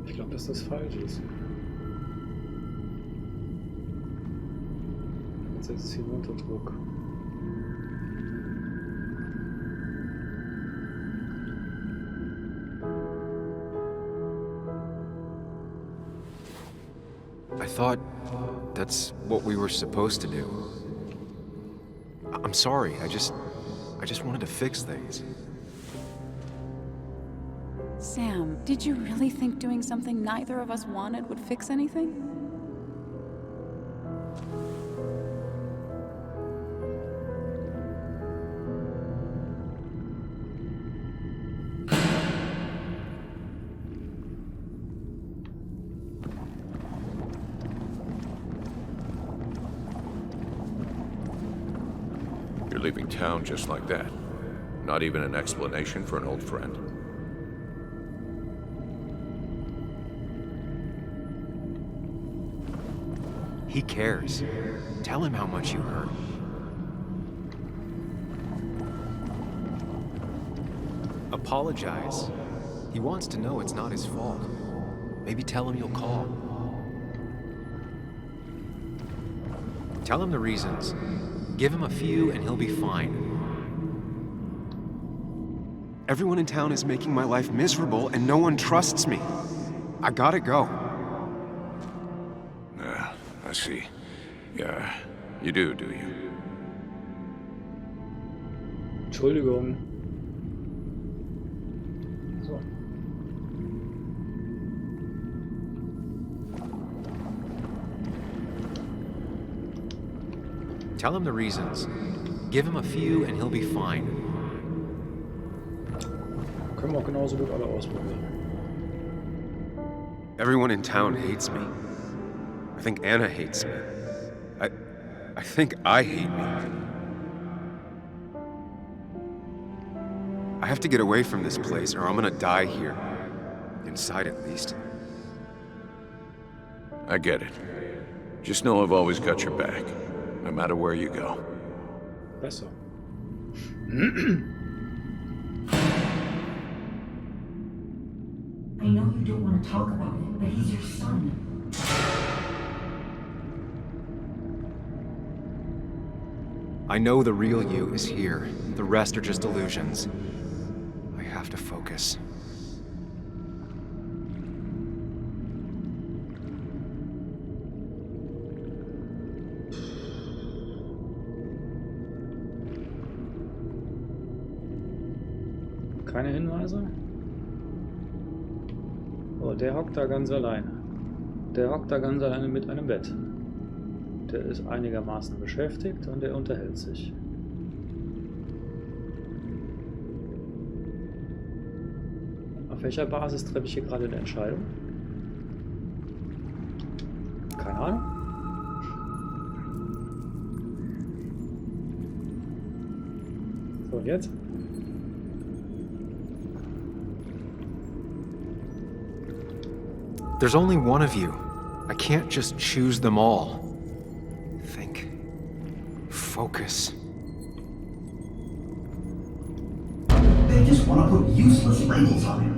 Ich glaube, dass das falsch ist. Jetzt setzt sie unter Druck. I thought that's what we were supposed to do. I'm sorry, I just wanted to fix things. Sam, did you really think doing something neither of us wanted would fix anything? You're leaving town just like that. Not even an explanation for an old friend. He cares. Tell him how much you hurt. Apologize. He wants to know it's not his fault. Maybe tell him you'll call. Tell him the reasons. Give him a few and he'll be fine. Everyone in town is making my life miserable and no one trusts me. I gotta go. I see. Yeah, you do you? Entschuldigung. So. Tell him the reasons. Give him a few and he'll be fine. Können wir auch genauso gut alle ausprobieren. Everyone in town hates me. I think Anna hates me. I think I hate me. I have to get away from this place or I'm gonna die here. Inside at least. I get it. Just know I've always got your back, no matter where you go. Besser. I know you don't want to talk about it, but he's your son. I know the real you is here. The rest are just illusions. I have to focus. Keine Hinweise? Oh, der hockt da ganz alleine. Der hockt da ganz alleine mit einem Bett. Der ist einigermaßen beschäftigt und er unterhält sich. Auf welcher Basis treffe ich hier gerade eine Entscheidung? Keine Ahnung. So, und jetzt? There's only one of you. I can't just choose them all. Think. Focus. They just want to put useless labels on him.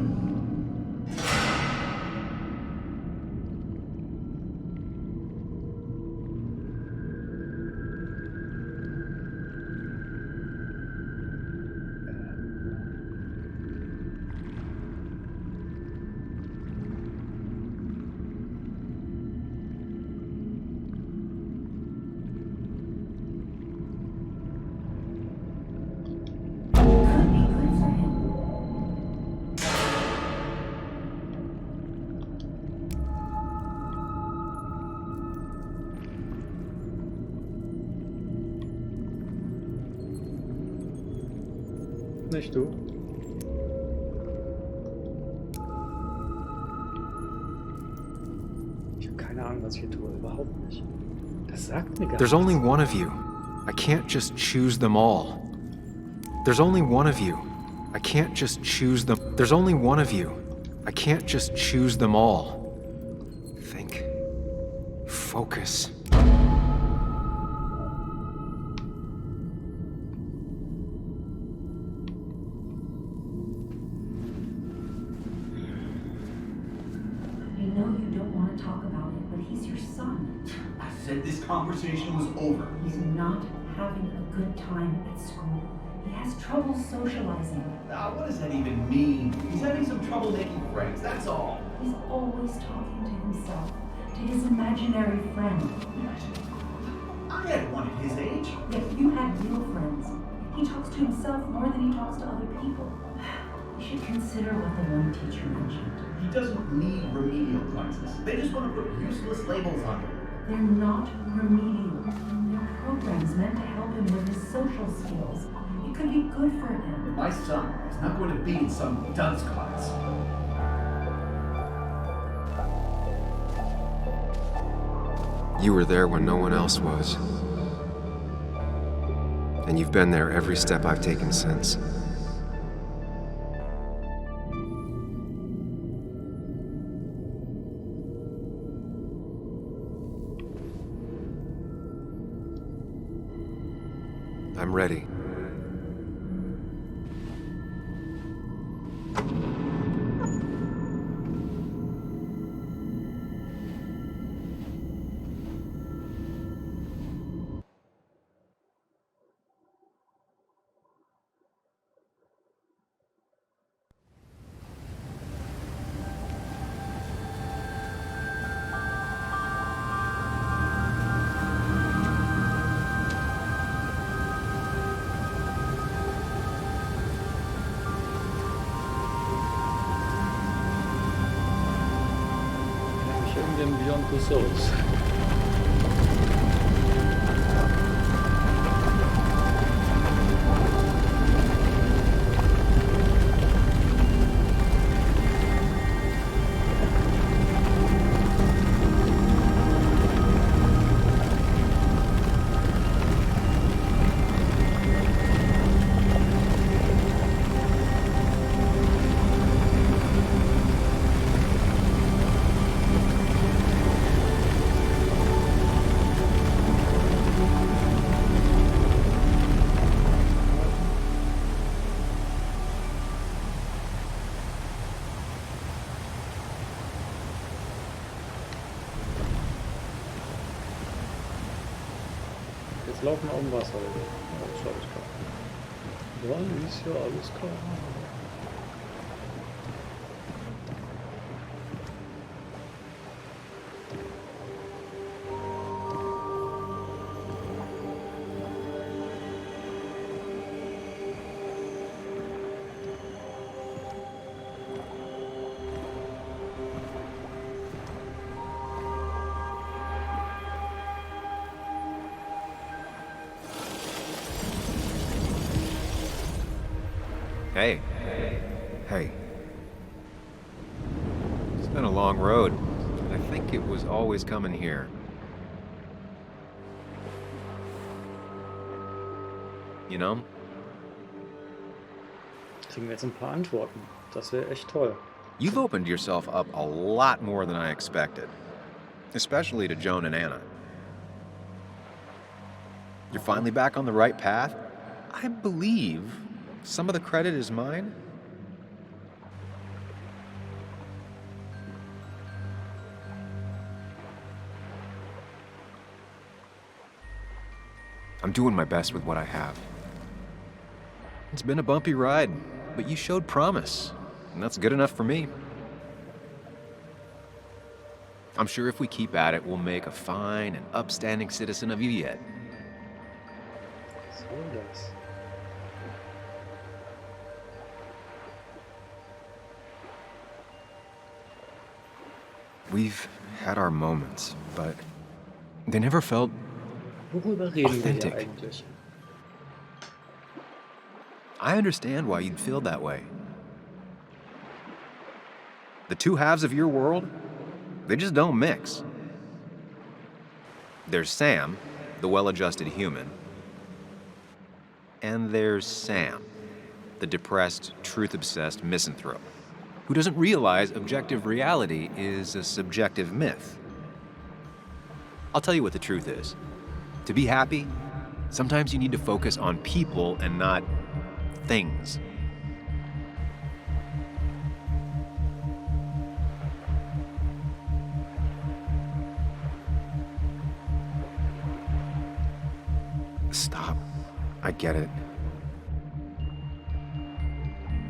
nicht, du? Ich habe keine Ahnung, was ich hier tue. Überhaupt nicht. Das sagt mir gar There's nichts. only one of you. I can't just choose them all. There's only one of you. I can't just choose them. There's only one of you. I can't just choose them all. Think. Focus. You know you don't want to talk about it, but he's your son. I said this conversation was over. He's not having a good time at school. He has trouble socializing. What does that even mean? He's having some trouble making friends, that's all. He's always talking to himself, to his imaginary friend. I had one at his age. Yet you had real friends. He talks to himself more than he talks to other people. You should consider what the one teacher mentioned. He doesn't need remedial classes. They just want to put useless labels on him. They're not remedial. They're programs meant to help him with his social skills. It could be good for him. My son is not going to be in some dunce class. You were there when no one else was. And you've been there every step I've taken since. I'm ready. Dem Beyond the Souls. Jetzt laufen wir auf dem Wasser. Ja, ist alles klar. Dann ist ja alles klar. Hey. Hey. It's been a long road. I think it was always coming here. You know? Kriegen wir jetzt ein paar Antworten. Das wäre echt toll. You've opened yourself up a lot more than I expected. Especially to Joan and Anna. You're finally back on the right path. I believe some of the credit is mine. I'm doing my best with what I have. It's been a bumpy ride, but you showed promise, and that's good enough for me. I'm sure if we keep at it, we'll make a fine and upstanding citizen of you yet. Was soll das? We've had our moments, but they never felt Worüber reden wir hier authentic. eigentlich? I understand why you'd feel that way. The two halves of your world, they just don't mix. There's Sam, the well-adjusted human, and there's Sam, the depressed, truth-obsessed misanthrope, who doesn't realize objective reality is a subjective myth. I'll tell you what the truth is. To be happy, sometimes you need to focus on people and not things. Stop. I get it.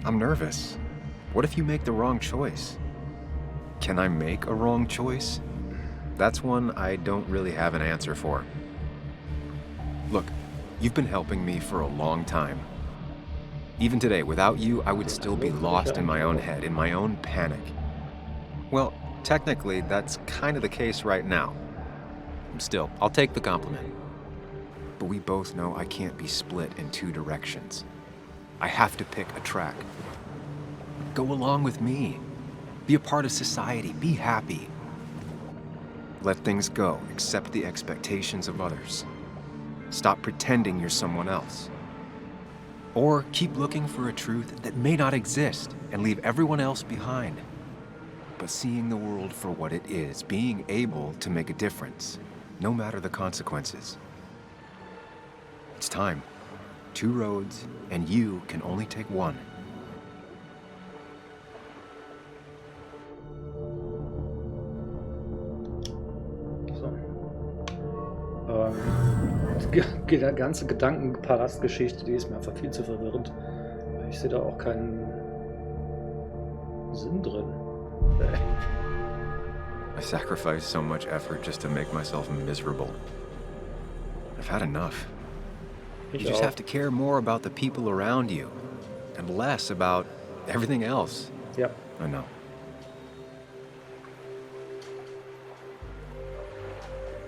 I'm nervous. What if you make the wrong choice? Can I make a wrong choice? That's one I don't really have an answer for. Look, you've been helping me for a long time. Even today, without you, I would still be lost in my own head, in my own panic. Well, technically, that's kind of the case right now. Still, I'll take the compliment. But we both know I can't be split in two directions. I have to pick a track. Go along with me. Be a part of society. Be happy. Let things go. Accept the expectations of others. Stop pretending you're someone else. Or keep looking for a truth that may not exist and leave everyone else behind. But seeing the world for what it is, being able to make a difference, no matter the consequences. It's time. Two roads, and you can only take one. Die ganze Gedankenpalastgeschichte, die ist mir einfach viel zu verwirrend. Ich sehe da auch keinen Sinn drin. I sacrificed so much effort just to make myself miserable. I've had enough. You just have to care more about the people around you and less about everything else. Yep. I know.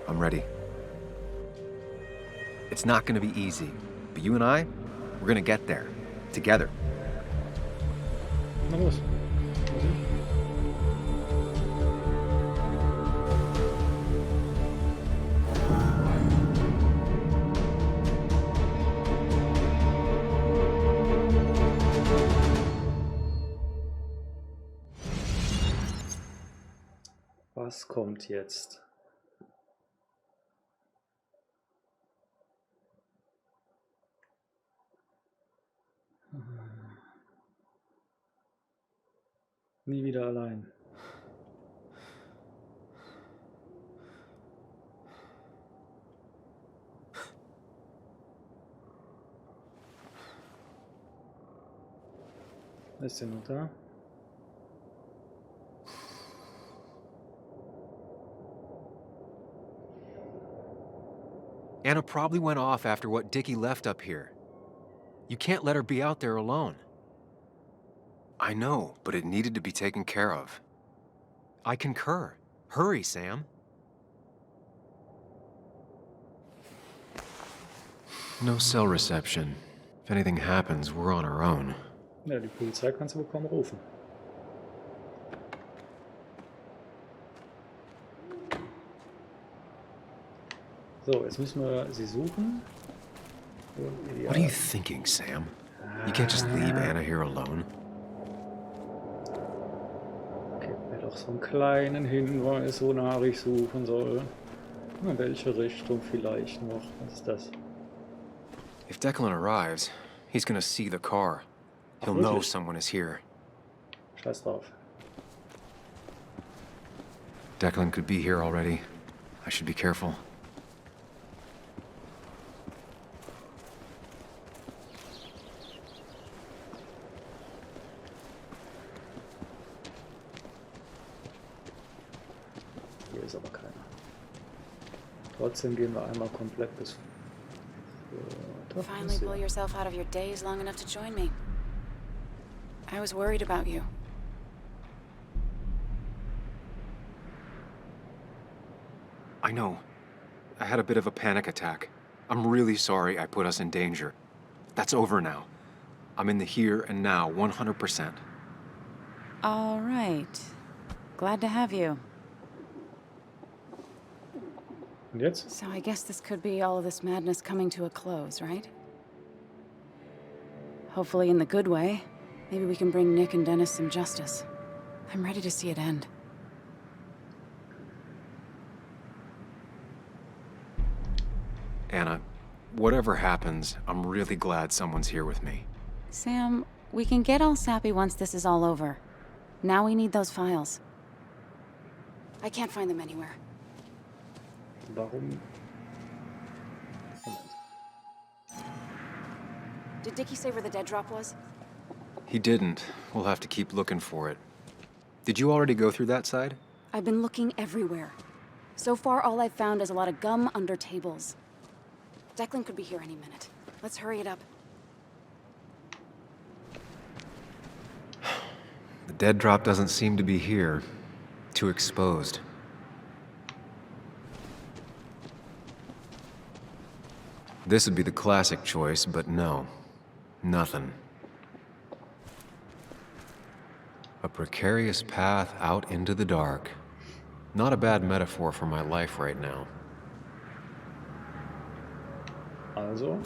I'm ready. It's not going to be easy, but you and I, we're going to get there, together. Na los. Was kommt jetzt? Nie wieder allein. Ist der noch da? Anna probably went off after what Dickie left up here. You can't let her be out there alone. I know, but it needed to be taken care of. I concur. Hurry, Sam. No cell reception. If anything happens, we're on our own. Ja, die Polizei kannst du wohl kaum rufen. So, jetzt müssen wir sie suchen. What are you thinking, Sam? You can't just leave Anna here alone. Gib mir doch so einen kleinen Hinweis, wonach ich suchen soll. In welche Richtung vielleicht noch? Was ist das? If Declan arrives, he's gonna see the car. He'll know someone is here. Scheiß drauf. Declan could be here already. I should be careful. Hier ist aber keiner. Trotzdem gehen wir einmal komplett bis... Finally pull yourself out of your daze long enough to join me. I was worried about you. I know. I had a bit of a panic attack. I'm really sorry I put us in danger. That's over now. I'm in the here and now, 100%. All right. Glad to have you. Und jetzt? So I guess this could be all of this madness coming to a close, right? Hopefully in the good way. Maybe we can bring Nick and Dennis some justice. I'm ready to see it end. Anna, whatever happens, I'm really glad someone's here with me. Sam, we can get all sappy once this is all over. Now we need those files. I can't find them anywhere. Warum? Did Dickie say where the dead drop was? He didn't. We'll have to keep looking for it. Did you already go through that side? I've been looking everywhere. So far, all I've found is a lot of gum under tables. Declan could be here any minute. Let's hurry it up. The dead drop doesn't seem to be here. Too exposed. This would be the classic choice, but no. Nothing. A precarious path out into the dark. Not a bad metaphor for my life right now. Also?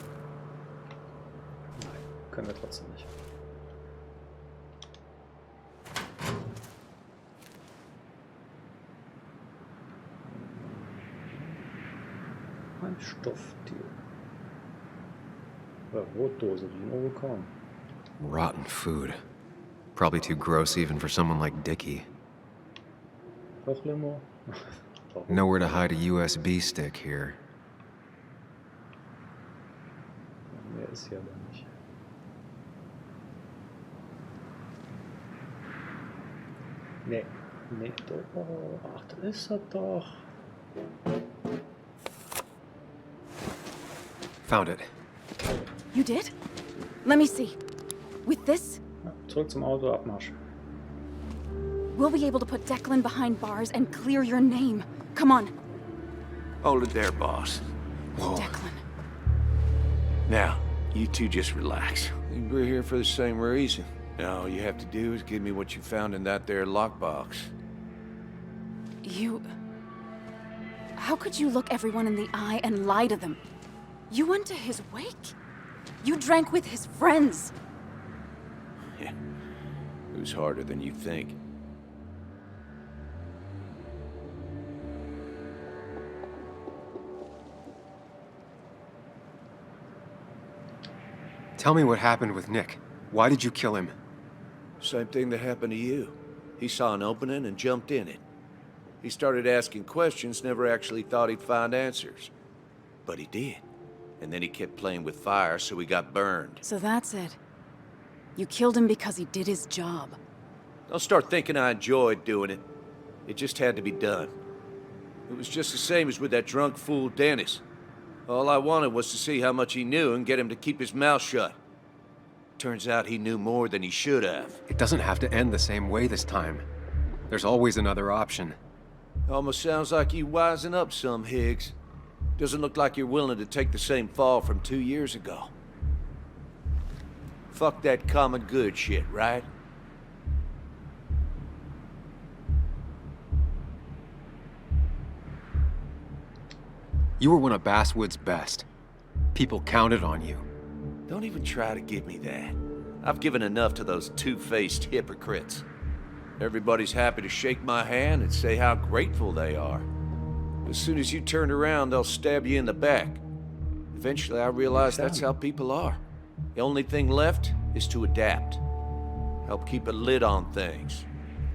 Nein, können wir trotzdem nicht. Ein Stofftier. Brotdose, die nur bekommen. Rotten food. Probably too gross even for someone like Dickie. Limo? Nowhere to hide a USB stick here. Mehr ist ja aber nicht. Nee, doch. Ach, da ist er doch. Found it. You did? Let me see. With this, Ja, zurück zum Auto, Abmarsch. we'll be able to put Declan behind bars and clear your name. Come on. Hold it there, boss. Whoa. Declan. Now, you two just relax. We're here for the same reason. All you have to do is give me what you found in that there lockbox. You... How could you look everyone in the eye and lie to them? You went to his wake? You drank with his friends. Yeah. It was harder than you think. Tell me what happened with Nick. Why did you kill him? Same thing that happened to you. He saw an opening and jumped in it. He started asking questions, never actually thought he'd find answers. But he did. And then he kept playing with fire, so he got burned. So that's it. You killed him because he did his job. Don't start thinking I enjoyed doing it. It just had to be done. It was just the same as with that drunk fool Dennis. All I wanted was to see how much he knew and get him to keep his mouth shut. Turns out he knew more than he should have. It doesn't have to end the same way this time. There's always another option. Almost sounds like you wising up some, Higgs. Doesn't look like you're willing to take the same fall from 2 years ago. Fuck that common good shit, right? You were one of Basswood's best. People counted on you. Don't even try to give me that. I've given enough to those two-faced hypocrites. Everybody's happy to shake my hand and say how grateful they are. As soon as you turn around, they'll stab you in the back. Eventually, I realized that's how people are. The only thing left is to adapt. Help keep a lid on things.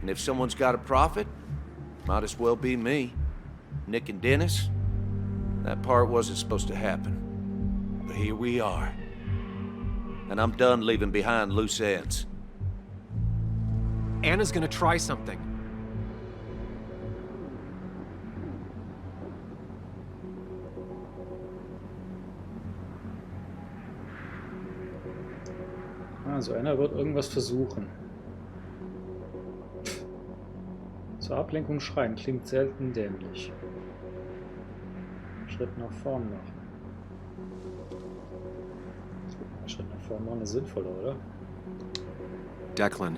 And if someone's got a profit, might as well be me. Nick and Dennis, that part wasn't supposed to happen. But here we are. And I'm done leaving behind loose ends. Anna's gonna try something. Also, einer wird irgendwas versuchen. Zur Ablenkung schreien klingt selten dämlich. Schritt nach vorn machen. Schritt nach mal eine sinnvolle, oder? Declan.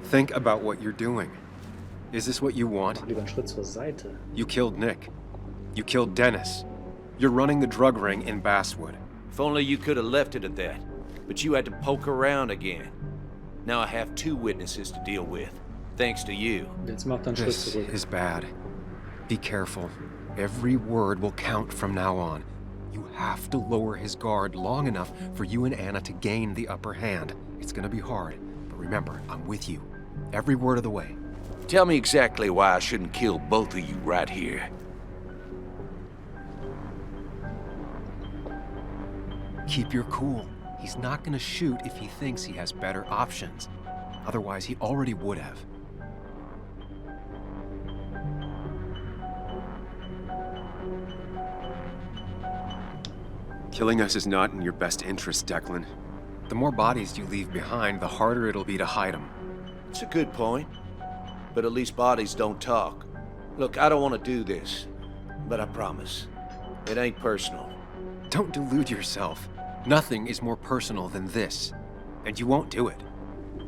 Think about what you're doing. Is this what you want? Mach lieber einen Schritt zur Seite. You killed Nick. You killed Dennis. You're running the drug ring in Basswood. If only you could have left it at that. But you had to poke around again. Now I have 2 witnesses to deal with, thanks to you. Jetzt macht er einen Schritt This zurück. is bad. Be careful. Every word will count from now on. You have to lower his guard long enough for you and Anna to gain the upper hand. It's gonna be hard, but remember, I'm with you. Every word of the way. Tell me exactly why I shouldn't kill both of you right here. Keep your cool. He's not gonna shoot if he thinks he has better options. Otherwise, he already would have. Killing us is not in your best interest, Declan. The more bodies you leave behind, the harder it'll be to hide them. It's a good point. But at least bodies don't talk. Look, I don't want to do this, but I promise. It ain't personal. Don't delude yourself. Nothing is more personal than this. And you won't do it.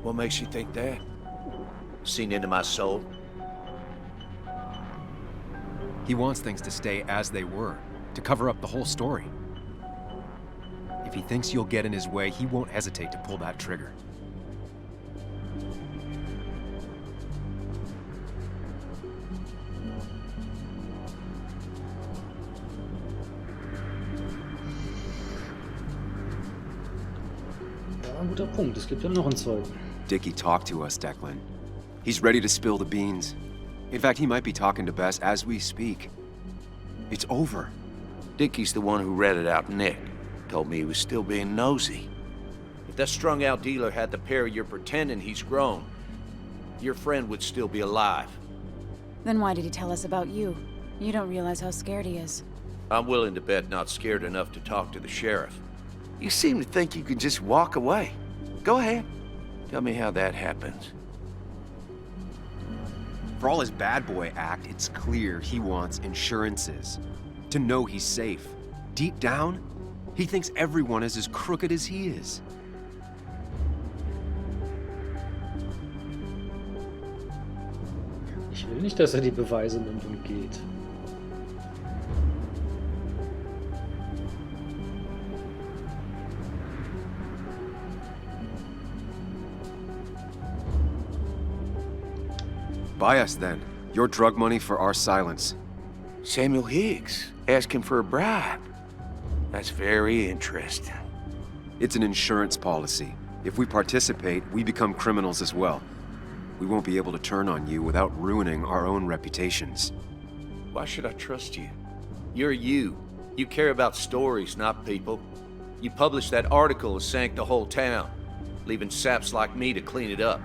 What makes you think that? Seen into my soul? He wants things to stay as they were, to cover up the whole story. If he thinks you'll get in his way, he won't hesitate to pull that trigger. Ja, ein guter Punkt. Es gibt ja noch einen Zeugen. Dickie talked to us, Declan. He's ready to spill the beans. In fact, he might be talking to Bess as we speak. It's over. Dickie's the one who ratted out Nick. Told me he was still being nosy. If that strung-out dealer had the pair you're pretending he's grown, your friend would still be alive. Then why did he tell us about you? You don't realize how scared he is. I'm willing to bet not scared enough to talk to the sheriff. You seem to think you can just walk away. Go ahead. Tell me how that happens. For all his bad boy act, it's clear he wants insurances. To know he's safe. Deep down, he thinks everyone is as crooked as he is. Ich will nicht, dass er die Beweise nimmt und geht. Buy us then. Your drug money for our silence. Samuel Higgs, asking for a bribe. That's very interesting. It's an insurance policy. If we participate, we become criminals as well. We won't be able to turn on you without ruining our own reputations. Why should I trust you? You're you. You care about stories, not people. You published that article that sank the whole town, leaving saps like me to clean it up.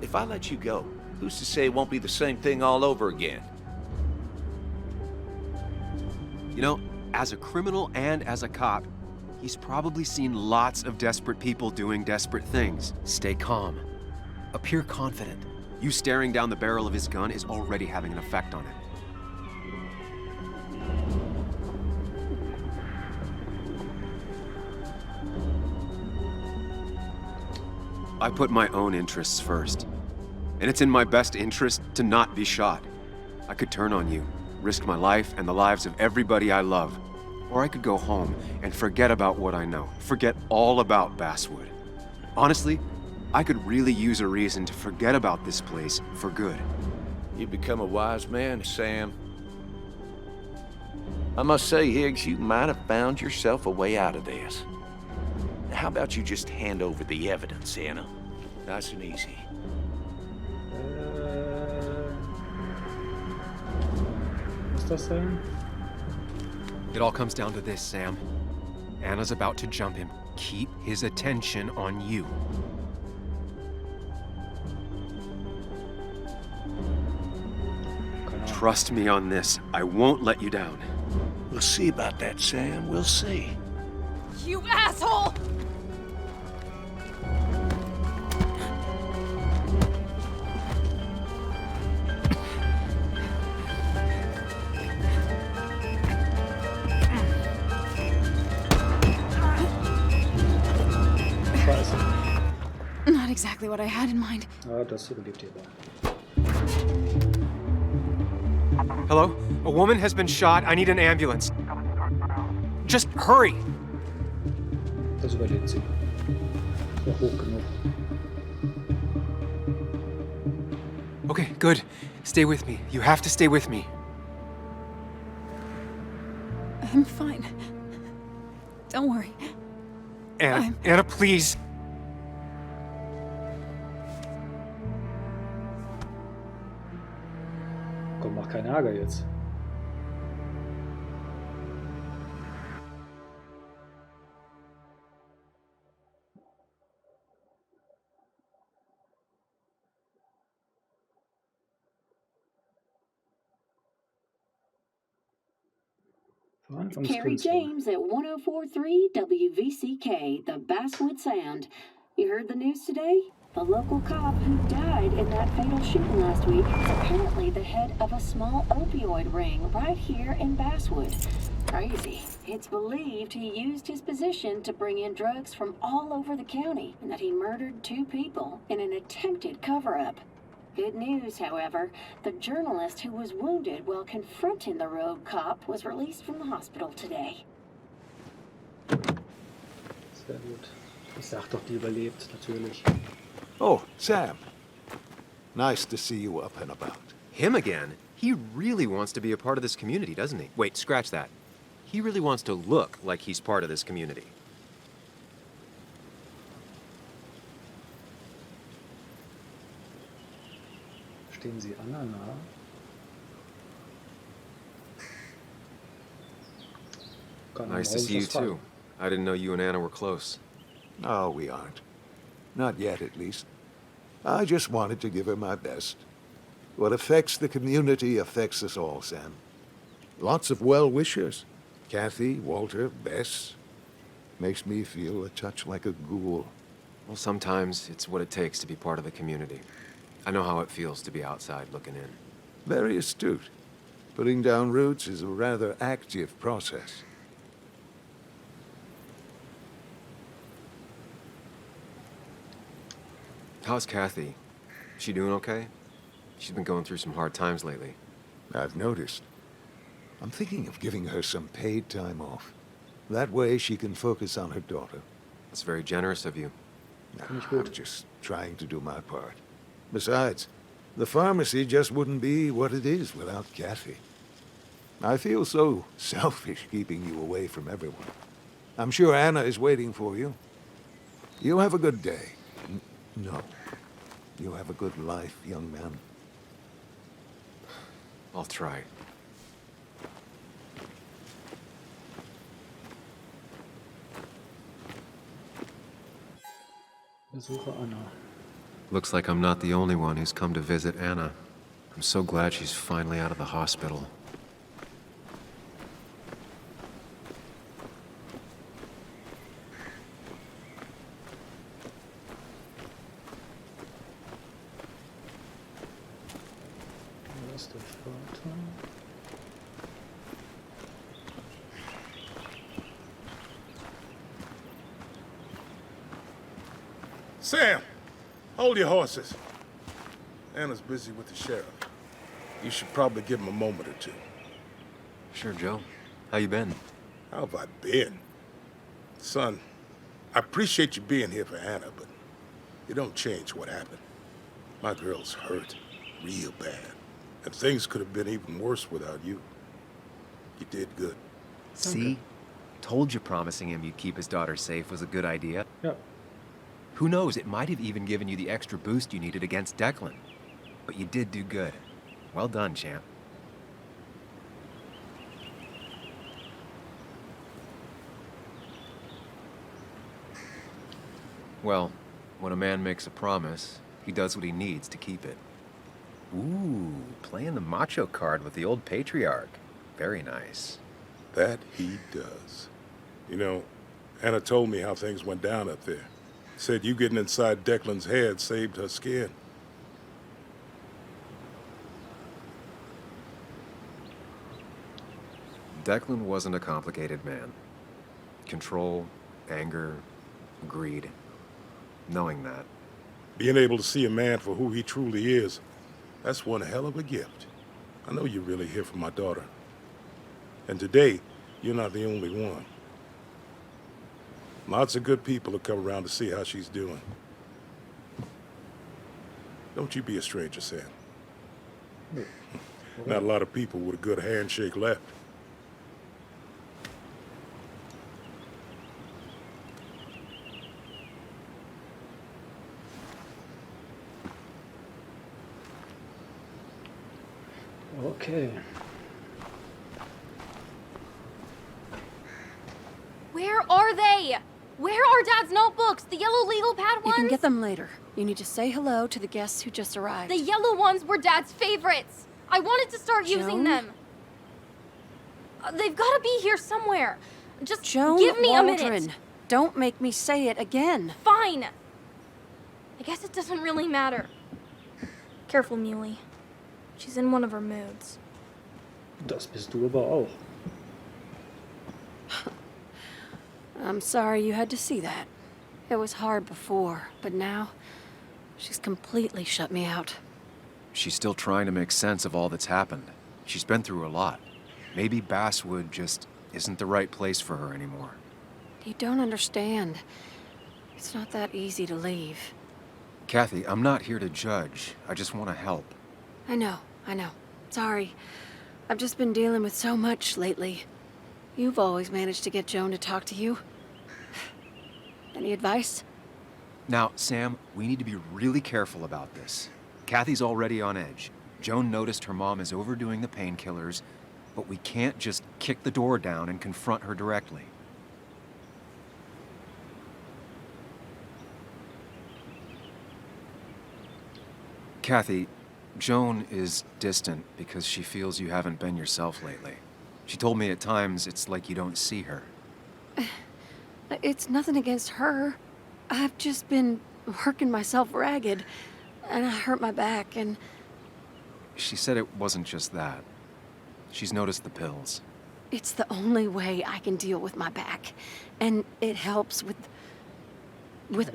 If I let you go, who's to say it won't be the same thing all over again? You know, as a criminal and as a cop, he's probably seen lots of desperate people doing desperate things. Stay calm. Appear confident. You staring down the barrel of his gun is already having an effect on it. I put my own interests first. And it's in my best interest to not be shot. I could turn on you, risk my life and the lives of everybody I love. Or I could go home and forget about what I know. Forget all about Basswood. Honestly, I could really use a reason to forget about this place for good. You've become a wise man, Sam. I must say, Higgs, you might have found yourself a way out of this. How about you just hand over the evidence, Anna? Nice and easy. Was das sein? It all comes down to this, Sam. Anna's about to jump him. Keep his attention on you. Trust me on this. I won't let you down. We'll see about that, Sam. We'll see. You asshole! not exactly what I had in mind. Ah, das überlebt ihr aber. Hello? A woman has been shot. I need an ambulance. Just hurry! Das überlebt sie. War hoch genug. Okay, good. Stay with me. You have to stay with me. I'm fine. Don't worry. Anna, Anna, please. Komm, mach keinen Ärger jetzt. Carrie James at 104.3 WVCK, the Basswood Sound. You heard the news today? The local cop who died in that fatal shooting last week is apparently the head of a small opioid ring right here in Basswood. Crazy. It's believed he used his position to bring in drugs from all over the county and that he murdered 2 people in an attempted cover-up. Good news, however, the journalist who was wounded while confronting the rogue cop was released from the hospital today. Sehr gut. Ich sag doch, die überlebt, natürlich. Oh, Sam. Nice to see you up and about. Him again? He really wants to be a part of this community, doesn't he? Wait, scratch that. He really wants to look like he's part of this community. Stehen sie Anna nah? Nice to see you too. I didn't know you and Anna were close. No, we aren't. Not yet, at least. I just wanted to give her my best. What affects the community affects us all, Sam. Lots of well-wishers. Kathy, Walter, Bess. Makes me feel a touch like a ghoul. Well, sometimes it's what it takes to be part of the community. I know how it feels to be outside looking in. Very astute. Putting down roots is a rather active process. How's Kathy? She doing okay? She's been going through some hard times lately. I've noticed. I'm thinking of giving her some paid time off. That way she can focus on her daughter. That's very generous of you. I'm just trying to do my part. Besides, the pharmacy just wouldn't be what it is without Kathy. I feel so selfish keeping you away from everyone. I'm sure Anna is waiting for you. You have a good day. No. You have a good life, young man. I'll try. Besuche Anna. Looks like I'm not the only one who's come to visit Anna. I'm so glad she's finally out of the hospital. Sam, hold your horses. Anna's busy with the sheriff. You should probably give him a moment or two. Sure, Joe. How you been? How have I been? Son, I appreciate you being here for Anna, but it don't change what happened. My girl's hurt, real bad. And things could have been even worse without you. You did good. See? Told you promising him you'd keep his daughter safe was a good idea. Yeah. Who knows, it might have even given you the extra boost you needed against Declan. But you did do good. Well done, champ. Well, when a man makes a promise, he does what he needs to keep it. Ooh, playing the macho card with the old patriarch. Very nice. That he does. You know, Anna told me how things went down up there. Said you getting inside Declan's head saved her skin. Declan wasn't a complicated man. Control, anger, greed. Knowing that, Being able to see a man for who he truly is, that's one hell of a gift. I know you're really here for my daughter. And today, you're not the only one. Lots of good people have come around to see how she's doing. Don't you be a stranger, Sam. Not a lot of people with a good handshake left. Okay. Where are they? Where are Dad's notebooks? The yellow legal pad ones? You can get them later. You need to say hello to the guests who just arrived. The yellow ones were Dad's favorites. I wanted to start using them. They've got to be here somewhere. Just give me a minute. Don't make me say it again. Fine. I guess it doesn't really matter. Careful, Muley. She's in one of her moods. Das bist du aber auch. I'm sorry you had to see that. It was hard before, but now she's completely shut me out. She's still trying to make sense of all that's happened. She's been through a lot. Maybe Basswood just isn't the right place for her anymore. You don't understand. It's not that easy to leave. Kathy, I'm not here to judge. I just want to help. I know. Sorry. I've just been dealing with so much lately. You've always managed to get Joan to talk to you. Any advice? Now, Sam, we need to be really careful about this. Kathy's already on edge. Joan noticed her mom is overdoing the painkillers, but we can't just kick the door down and confront her directly. Kathy, Joan is distant because she feels you haven't been yourself lately. She told me at times it's like you don't see her. It's nothing against her. I've just been working myself ragged, and I hurt my back, and... She said it wasn't just that. She's noticed the pills. It's the only way I can deal with my back, and it helps with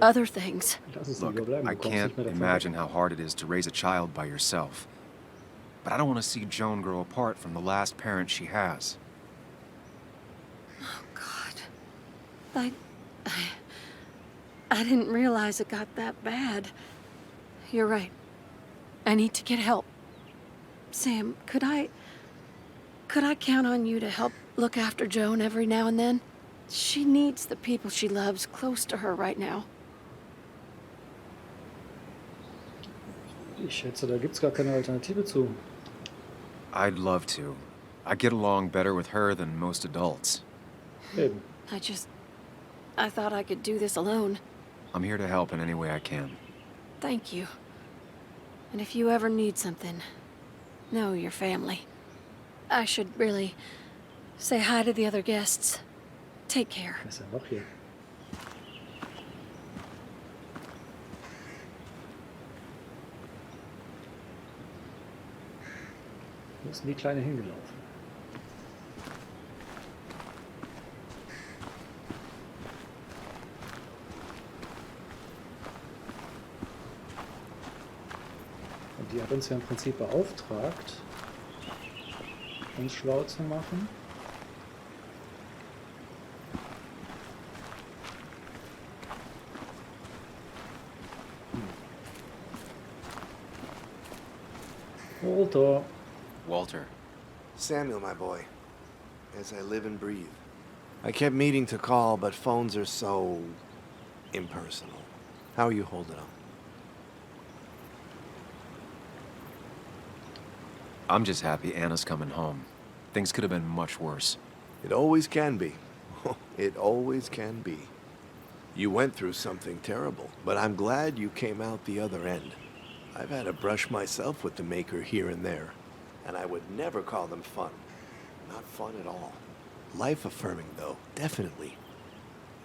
other things. Look, I can't imagine how hard it is to raise a child by yourself. But I don't want to see Joan grow apart from the last parent she has. Oh, God. I didn't realize it got that bad. You're right. I need to get help. Sam, could I count on you to help look after Joan every now and then? She needs the people she loves close to her right now. Ich schätze, da gibt's gar keine Alternative zu. I'd love to. I get along better with her than most adults. Eben. I thought I could do this alone. I'm here to help in any way I can. Thank you. And if you ever need something, know your family. I should really say hi to the other guests. Take care. Was ist denn noch hier? Wo ist denn die Kleine hingelaufen? Und die hat uns ja im Prinzip beauftragt, uns schlau zu machen. Walter. Samuel, my boy. As I live and breathe. I kept meaning to call, but phones are so... impersonal. How are you holding up? I'm just happy Anna's coming home. Things could have been much worse. It always can be. It always can be. You went through something terrible, but I'm glad you came out the other end. I've had a brush myself with the Maker here and there, and I would never call them fun. Not fun at all. Life-affirming, though, definitely.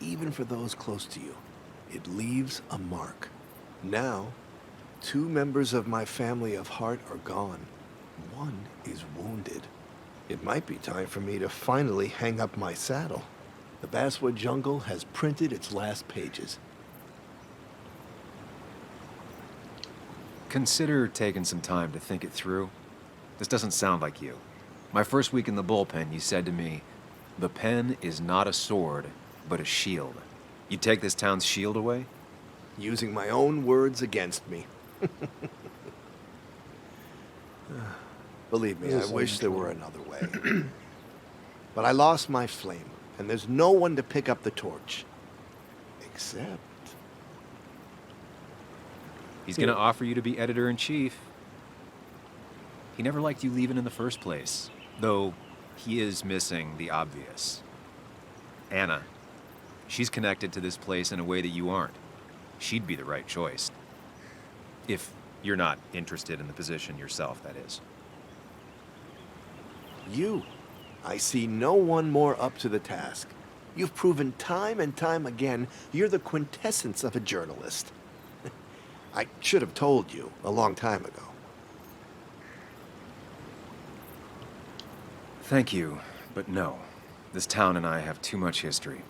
Even for those close to you, it leaves a mark. Now, 2 members of my family of heart are gone. 1 is wounded. It might be time for me to finally hang up my saddle. The Basswood jungle has printed its last pages. consider taking some time to think it through. This doesn't sound like you. My first week in the bullpen, you said to me, "The pen is not a sword, but a shield." You take this town's shield away? Using my own words against me. Believe me, I wish there were another way. But I lost my flame, and there's no one to pick up the torch. Except... He's gonna offer you to be editor-in-chief. He never liked you leaving in the first place, though he is missing the obvious. Anna. She's connected to this place in a way that you aren't. She'd be the right choice. If you're not interested in the position yourself, that is. You. I see no one more up to the task. You've proven time and time again you're the quintessence of a journalist. I should have told you a long time ago. Thank you, but no. This town and I have too much history.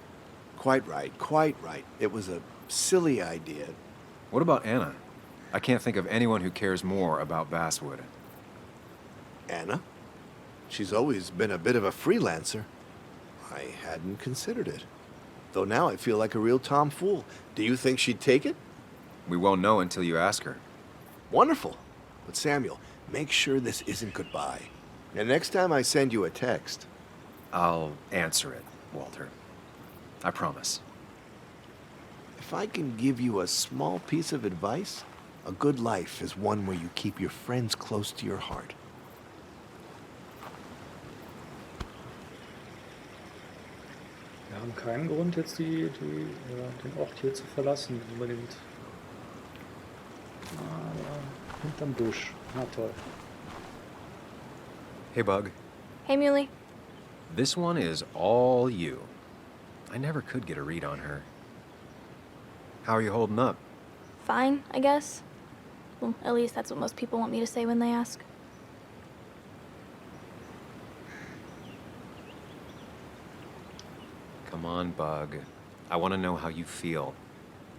Quite right, quite right. It was a silly idea. What about Anna? I can't think of anyone who cares more about Basswood. Anna? She's always been a bit of a freelancer. I hadn't considered it. Though now I feel like a real tomfool. Do you think she'd take it? We won't know until you ask her. Wonderful. But Samuel, make sure this isn't goodbye. And next time I send you a text... I'll answer it, Walter. I promise. If I can give you a small piece of advice, a good life is one where you keep your friends close to your heart. Wir haben keinen Grund, jetzt den Ort hier zu verlassen, unbedingt. Aber hinterm Busch. Na toll. Hey, Bug. Hey, Muley. This one is all you. I never could get a read on her. How are you holding up? Fine, I guess. Well, at least that's what most people want me to say when they ask. Come on, Bug. I want to know how you feel.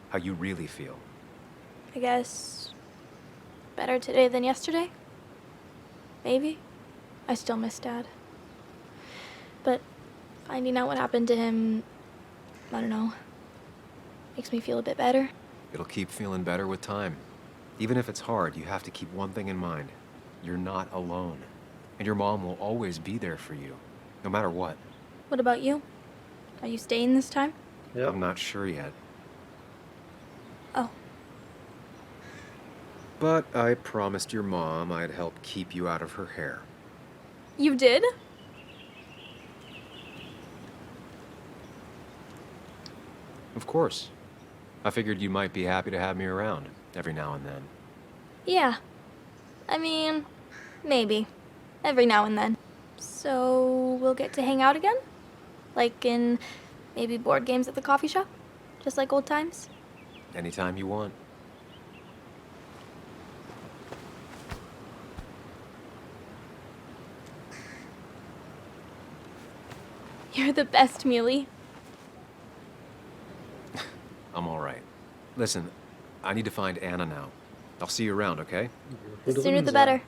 How you really feel. I guess... better today than yesterday? Maybe. I still miss Dad. But finding out what happened to him... I don't know. Makes me feel a bit better. It'll keep feeling better with time. Even if it's hard, you have to keep one thing in mind. You're not alone. And your mom will always be there for you, no matter what. What about you? Are you staying this time? Yep. I'm not sure yet. Oh. But I promised your mom I'd help keep you out of her hair. You did? Of course. I figured you might be happy to have me around every now and then. Yeah. I mean, maybe. Every now and then. So, we'll get to hang out again? Like in maybe board games at the coffee shop? Just like old times? Anytime you want. You're the best, Muley. I'm all right. Listen, I need to find Anna now. I'll see you around, okay? The sooner the better.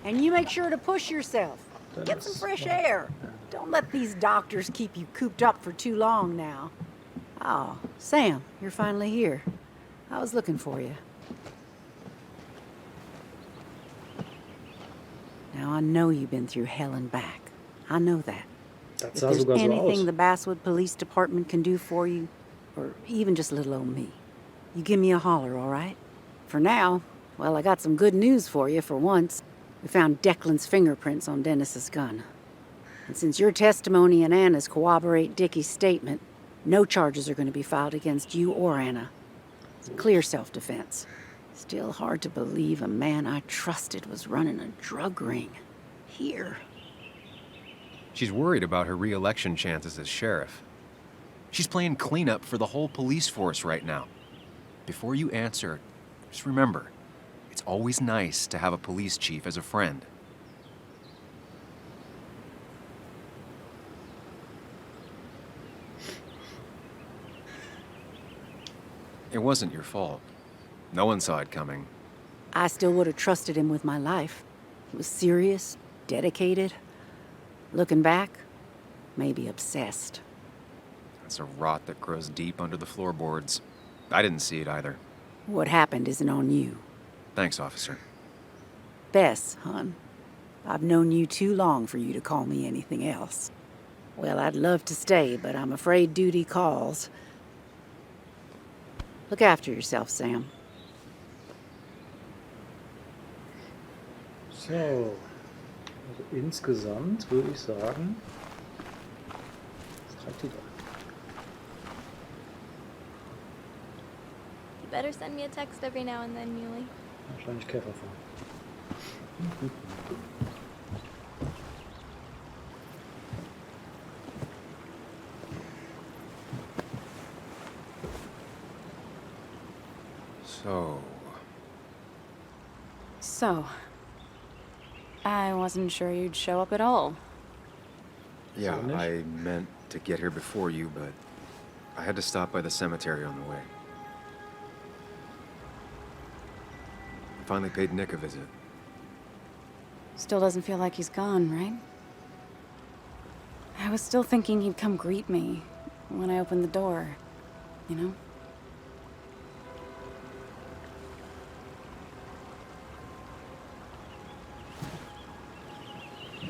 And you make sure to push yourself. Get some fresh air. Don't let these doctors keep you cooped up for too long now. Oh, Sam, you're finally here. I was looking for you. Now, I know you've been through hell and back. I know that. If there's anything the Basswood Police Department can do for you, or even just little old me, you give me a holler, all right? For now, well, I got some good news for you for once. We found Declan's fingerprints on Dennis's gun. And since your testimony and Anna's corroborate Dickie's statement, no charges are going to be filed against you or Anna. It's clear self-defense. Still hard to believe a man I trusted was running a drug ring. Here. She's worried about her re-election chances as sheriff. She's playing cleanup for the whole police force right now. Before you answer, just remember, it's always nice to have a police chief as a friend. It wasn't your fault. No one saw it coming. I still would have trusted him with my life. He was serious, dedicated. Looking back, maybe obsessed. It's a rot that grows deep under the floorboards. I didn't see it either. What happened isn't on you. Thanks, officer. Bess, hon. I've known you too long for you to call me anything else. Well, I'd love to stay, but I'm afraid duty calls. Look after yourself, Sam. So, also insgesamt würde ich sagen, was schreibt die da? You better send me a text every now and then, Muley. Wahrscheinlich Käferfarm. So, I wasn't sure you'd show up at all. Yeah, I meant to get here before you, but I had to stop by the cemetery on the way. I finally paid Nick a visit. Still doesn't feel like he's gone, right? I was still thinking he'd come greet me when I opened the door, you know?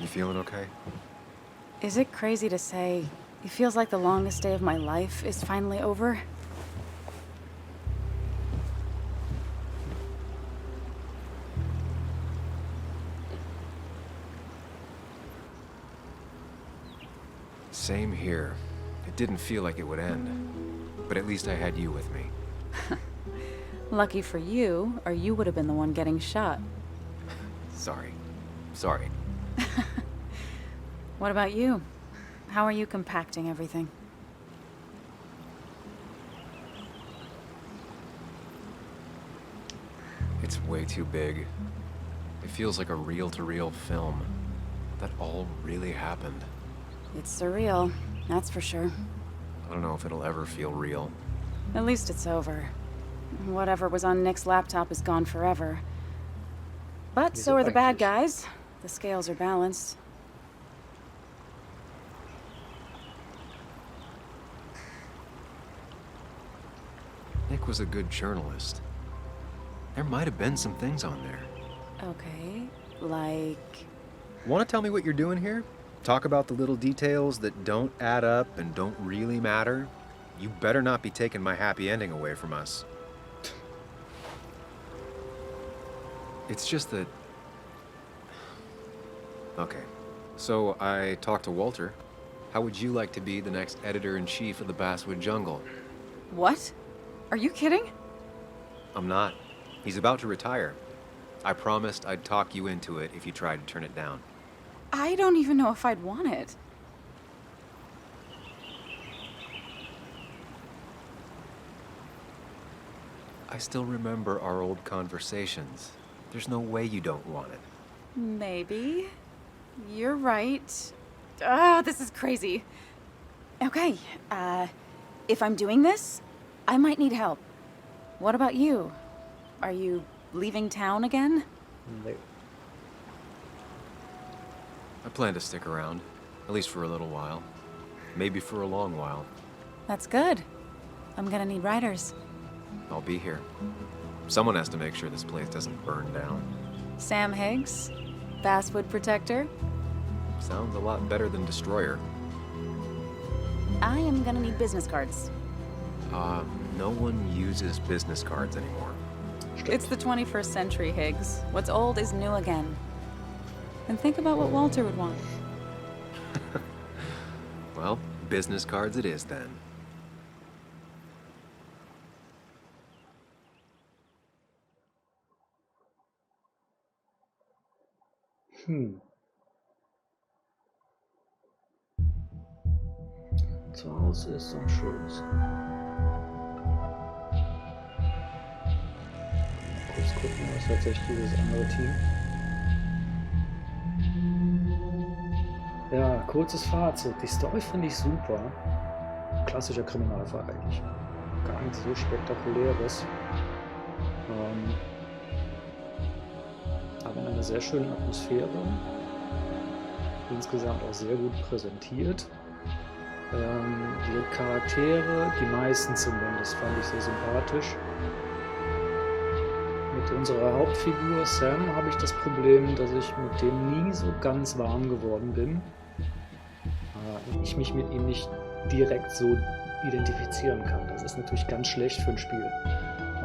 You feeling okay? Is it crazy to say it feels like the longest day of my life is finally over? Same here. It didn't feel like it would end. But at least I had you with me. Lucky for you, or you would have been the one getting shot. Sorry. What about you? How are you compacting everything? It's way too big. It feels like a reel-to-reel film. That all really happened. It's surreal, that's for sure. I don't know if it'll ever feel real. At least it's over. Whatever was on Nick's laptop is gone forever. But so are the bad guys. The scales are balanced. Nick was a good journalist. There might have been some things on there. Okay, like... Want to tell me what you're doing here? Talk about the little details that don't add up and don't really matter? You better not be taking my happy ending away from us. It's just that... Okay, so I talked to Walter. How would you like to be the next editor-in-chief of the Basswood Jungle? What? Are you kidding? I'm not. He's about to retire. I promised I'd talk you into it if you tried to turn it down. I don't even know if I'd want it. I still remember our old conversations. There's no way you don't want it. Maybe. You're right. Ah, this is crazy. Okay, if I'm doing this, I might need help. What about you? Are you leaving town again? No. I plan to stick around, at least for a little while. Maybe for a long while. That's good. I'm gonna need writers. I'll be here. Someone has to make sure this place doesn't burn down. Sam Higgs, Basswood Protector. Sounds a lot better than Destroyer. I am gonna need business cards. No one uses business cards anymore. It's the 21st century, Higgs. What's old is new again. And think about what Walter would want. Well, business cards it is then. Zu Hause ist am schönsten. Kurz gucken, was tatsächlich dieses andere Team. Ja, kurzes Fazit. Die Story finde ich super. Klassischer Kriminalfall eigentlich. gar nichts so Spektakuläres. Aber in einer sehr schönen Atmosphäre. Insgesamt auch sehr gut präsentiert. Die Charaktere, die meisten zumindest, fand ich sehr sympathisch. Mit unserer Hauptfigur Sam habe ich das Problem, dass ich mit dem nie so ganz warm geworden bin. Ich mich mit ihm nicht direkt so identifizieren kann. Das ist natürlich ganz schlecht für ein Spiel.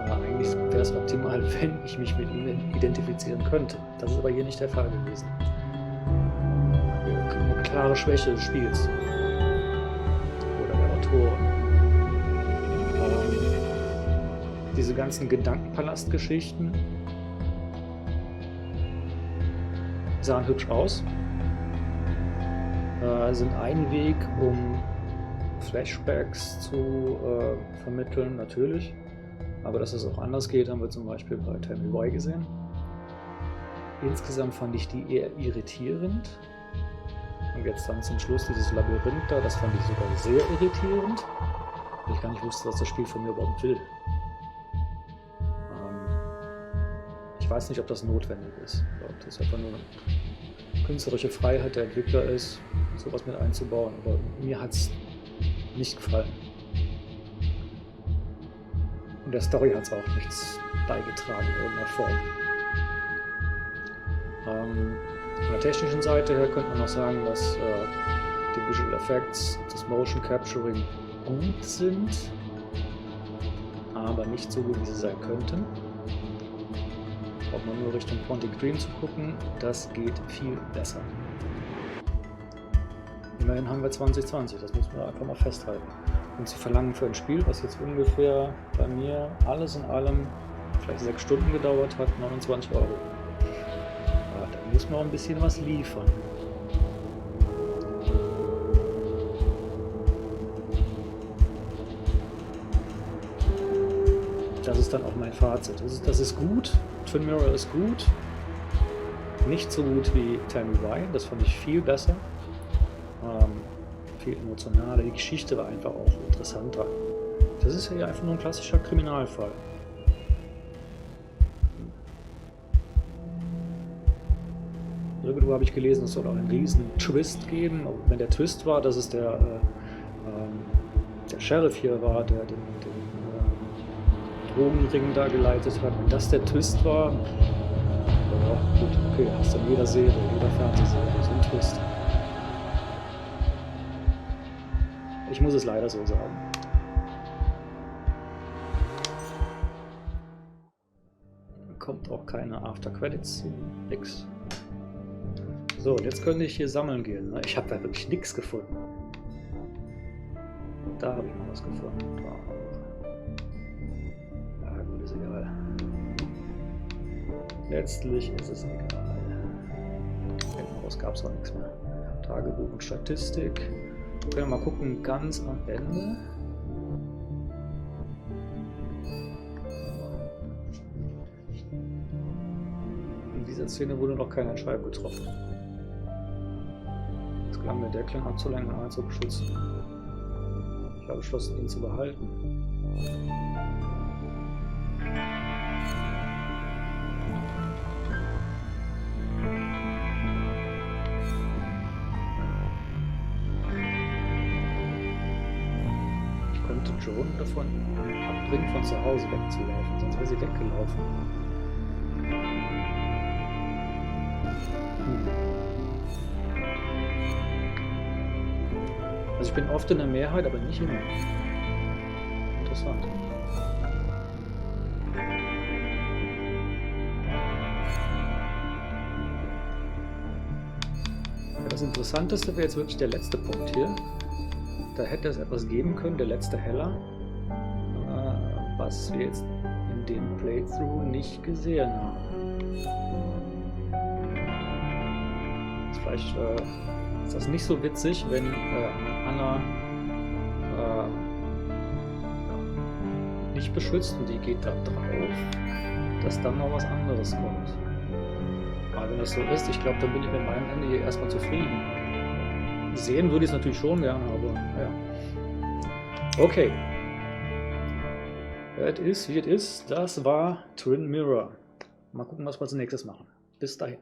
Eigentlich wäre es optimal, wenn ich mich mit ihm identifizieren könnte. Das ist aber hier nicht der Fall gewesen. Eine klare Schwäche des Spiels. Oder der Autoren. Diese ganzen Gedankenpalastgeschichten sahen hübsch aus. Sind ein Weg, um Flashbacks zu vermitteln, natürlich. Aber dass es auch anders geht, haben wir zum Beispiel bei Tammy Y gesehen. Insgesamt fand ich die eher irritierend. Und jetzt dann zum Schluss dieses Labyrinth da, das fand ich sogar sehr irritierend. Weil ich gar nicht wusste, was das Spiel von mir überhaupt will. Ich weiß nicht, ob das notwendig ist. Oder ob das einfach nur eine künstlerische Freiheit der Entwickler ist, sowas mit einzubauen. Aber mir hat es nicht gefallen. Und der Story hat es auch nichts beigetragen in irgendeiner Form. Von der technischen Seite her könnte man noch sagen, dass die Visual Effects, das Motion Capturing gut sind, aber nicht so gut, wie sie sein könnten. Braucht man nur Richtung Quantic Dream zu gucken, das geht viel besser. Immerhin haben wir 2020, das muss man einfach mal festhalten. Und sie verlangen für ein Spiel, was jetzt ungefähr bei mir alles in allem vielleicht 6 Stunden gedauert hat, 29 €. Ja, da muss man auch ein bisschen was liefern. Das ist dann auch mein Fazit. Das ist gut, Twin Mirror ist gut. Nicht so gut wie Tammy Y, das fand ich viel besser. Viel emotionaler, die Geschichte war einfach auch interessanter. Das ist ja einfach nur ein klassischer Kriminalfall. Irgendwo habe ich gelesen, es soll auch einen riesen Twist geben. Und wenn der Twist war, dass es der Sheriff hier war, der den Drogenring da geleitet hat, wenn das der Twist war, ja gut, okay, hast du in jeder Serie, jeder Fernsehserie so einen Twist. Ich muss es leider so sagen. Kommt auch keine After-Credits, nix. So, und jetzt könnte ich hier sammeln gehen. Ich habe da wirklich nichts gefunden. Da habe ich noch was gefunden. Ja gut, ist egal. Letztlich ist es egal. Hinten raus gab es auch nichts mehr. Tagebuch und Statistik. Können wir mal gucken, ganz am Ende. In dieser Szene wurde noch kein Entscheidung getroffen. Es gelang mir, Declan abzulenken und zu beschützen. Ich habe beschlossen, ihn zu behalten. Joan davon abbringen, von zu Hause wegzulaufen, sonst wäre sie weggelaufen. Also ich bin oft in der Mehrheit, aber nicht immer. Interessant. Ja, das Interessanteste wäre jetzt wirklich der letzte Punkt hier. Da hätte es etwas geben können, der letzte Heller, was wir jetzt in dem Playthrough nicht gesehen haben. Vielleicht ist das nicht so witzig, wenn Anna nicht beschützt und die geht da drauf, dass dann noch was anderes kommt. Aber wenn das so ist, ich glaube, dann bin ich mit meinem Ende hier erstmal zufrieden. Sehen würde ich es natürlich schon gerne, aber ja. Okay. Es ist, wie es ist. Das war Twin Mirror. Mal gucken, was wir als nächstes machen. Bis dahin.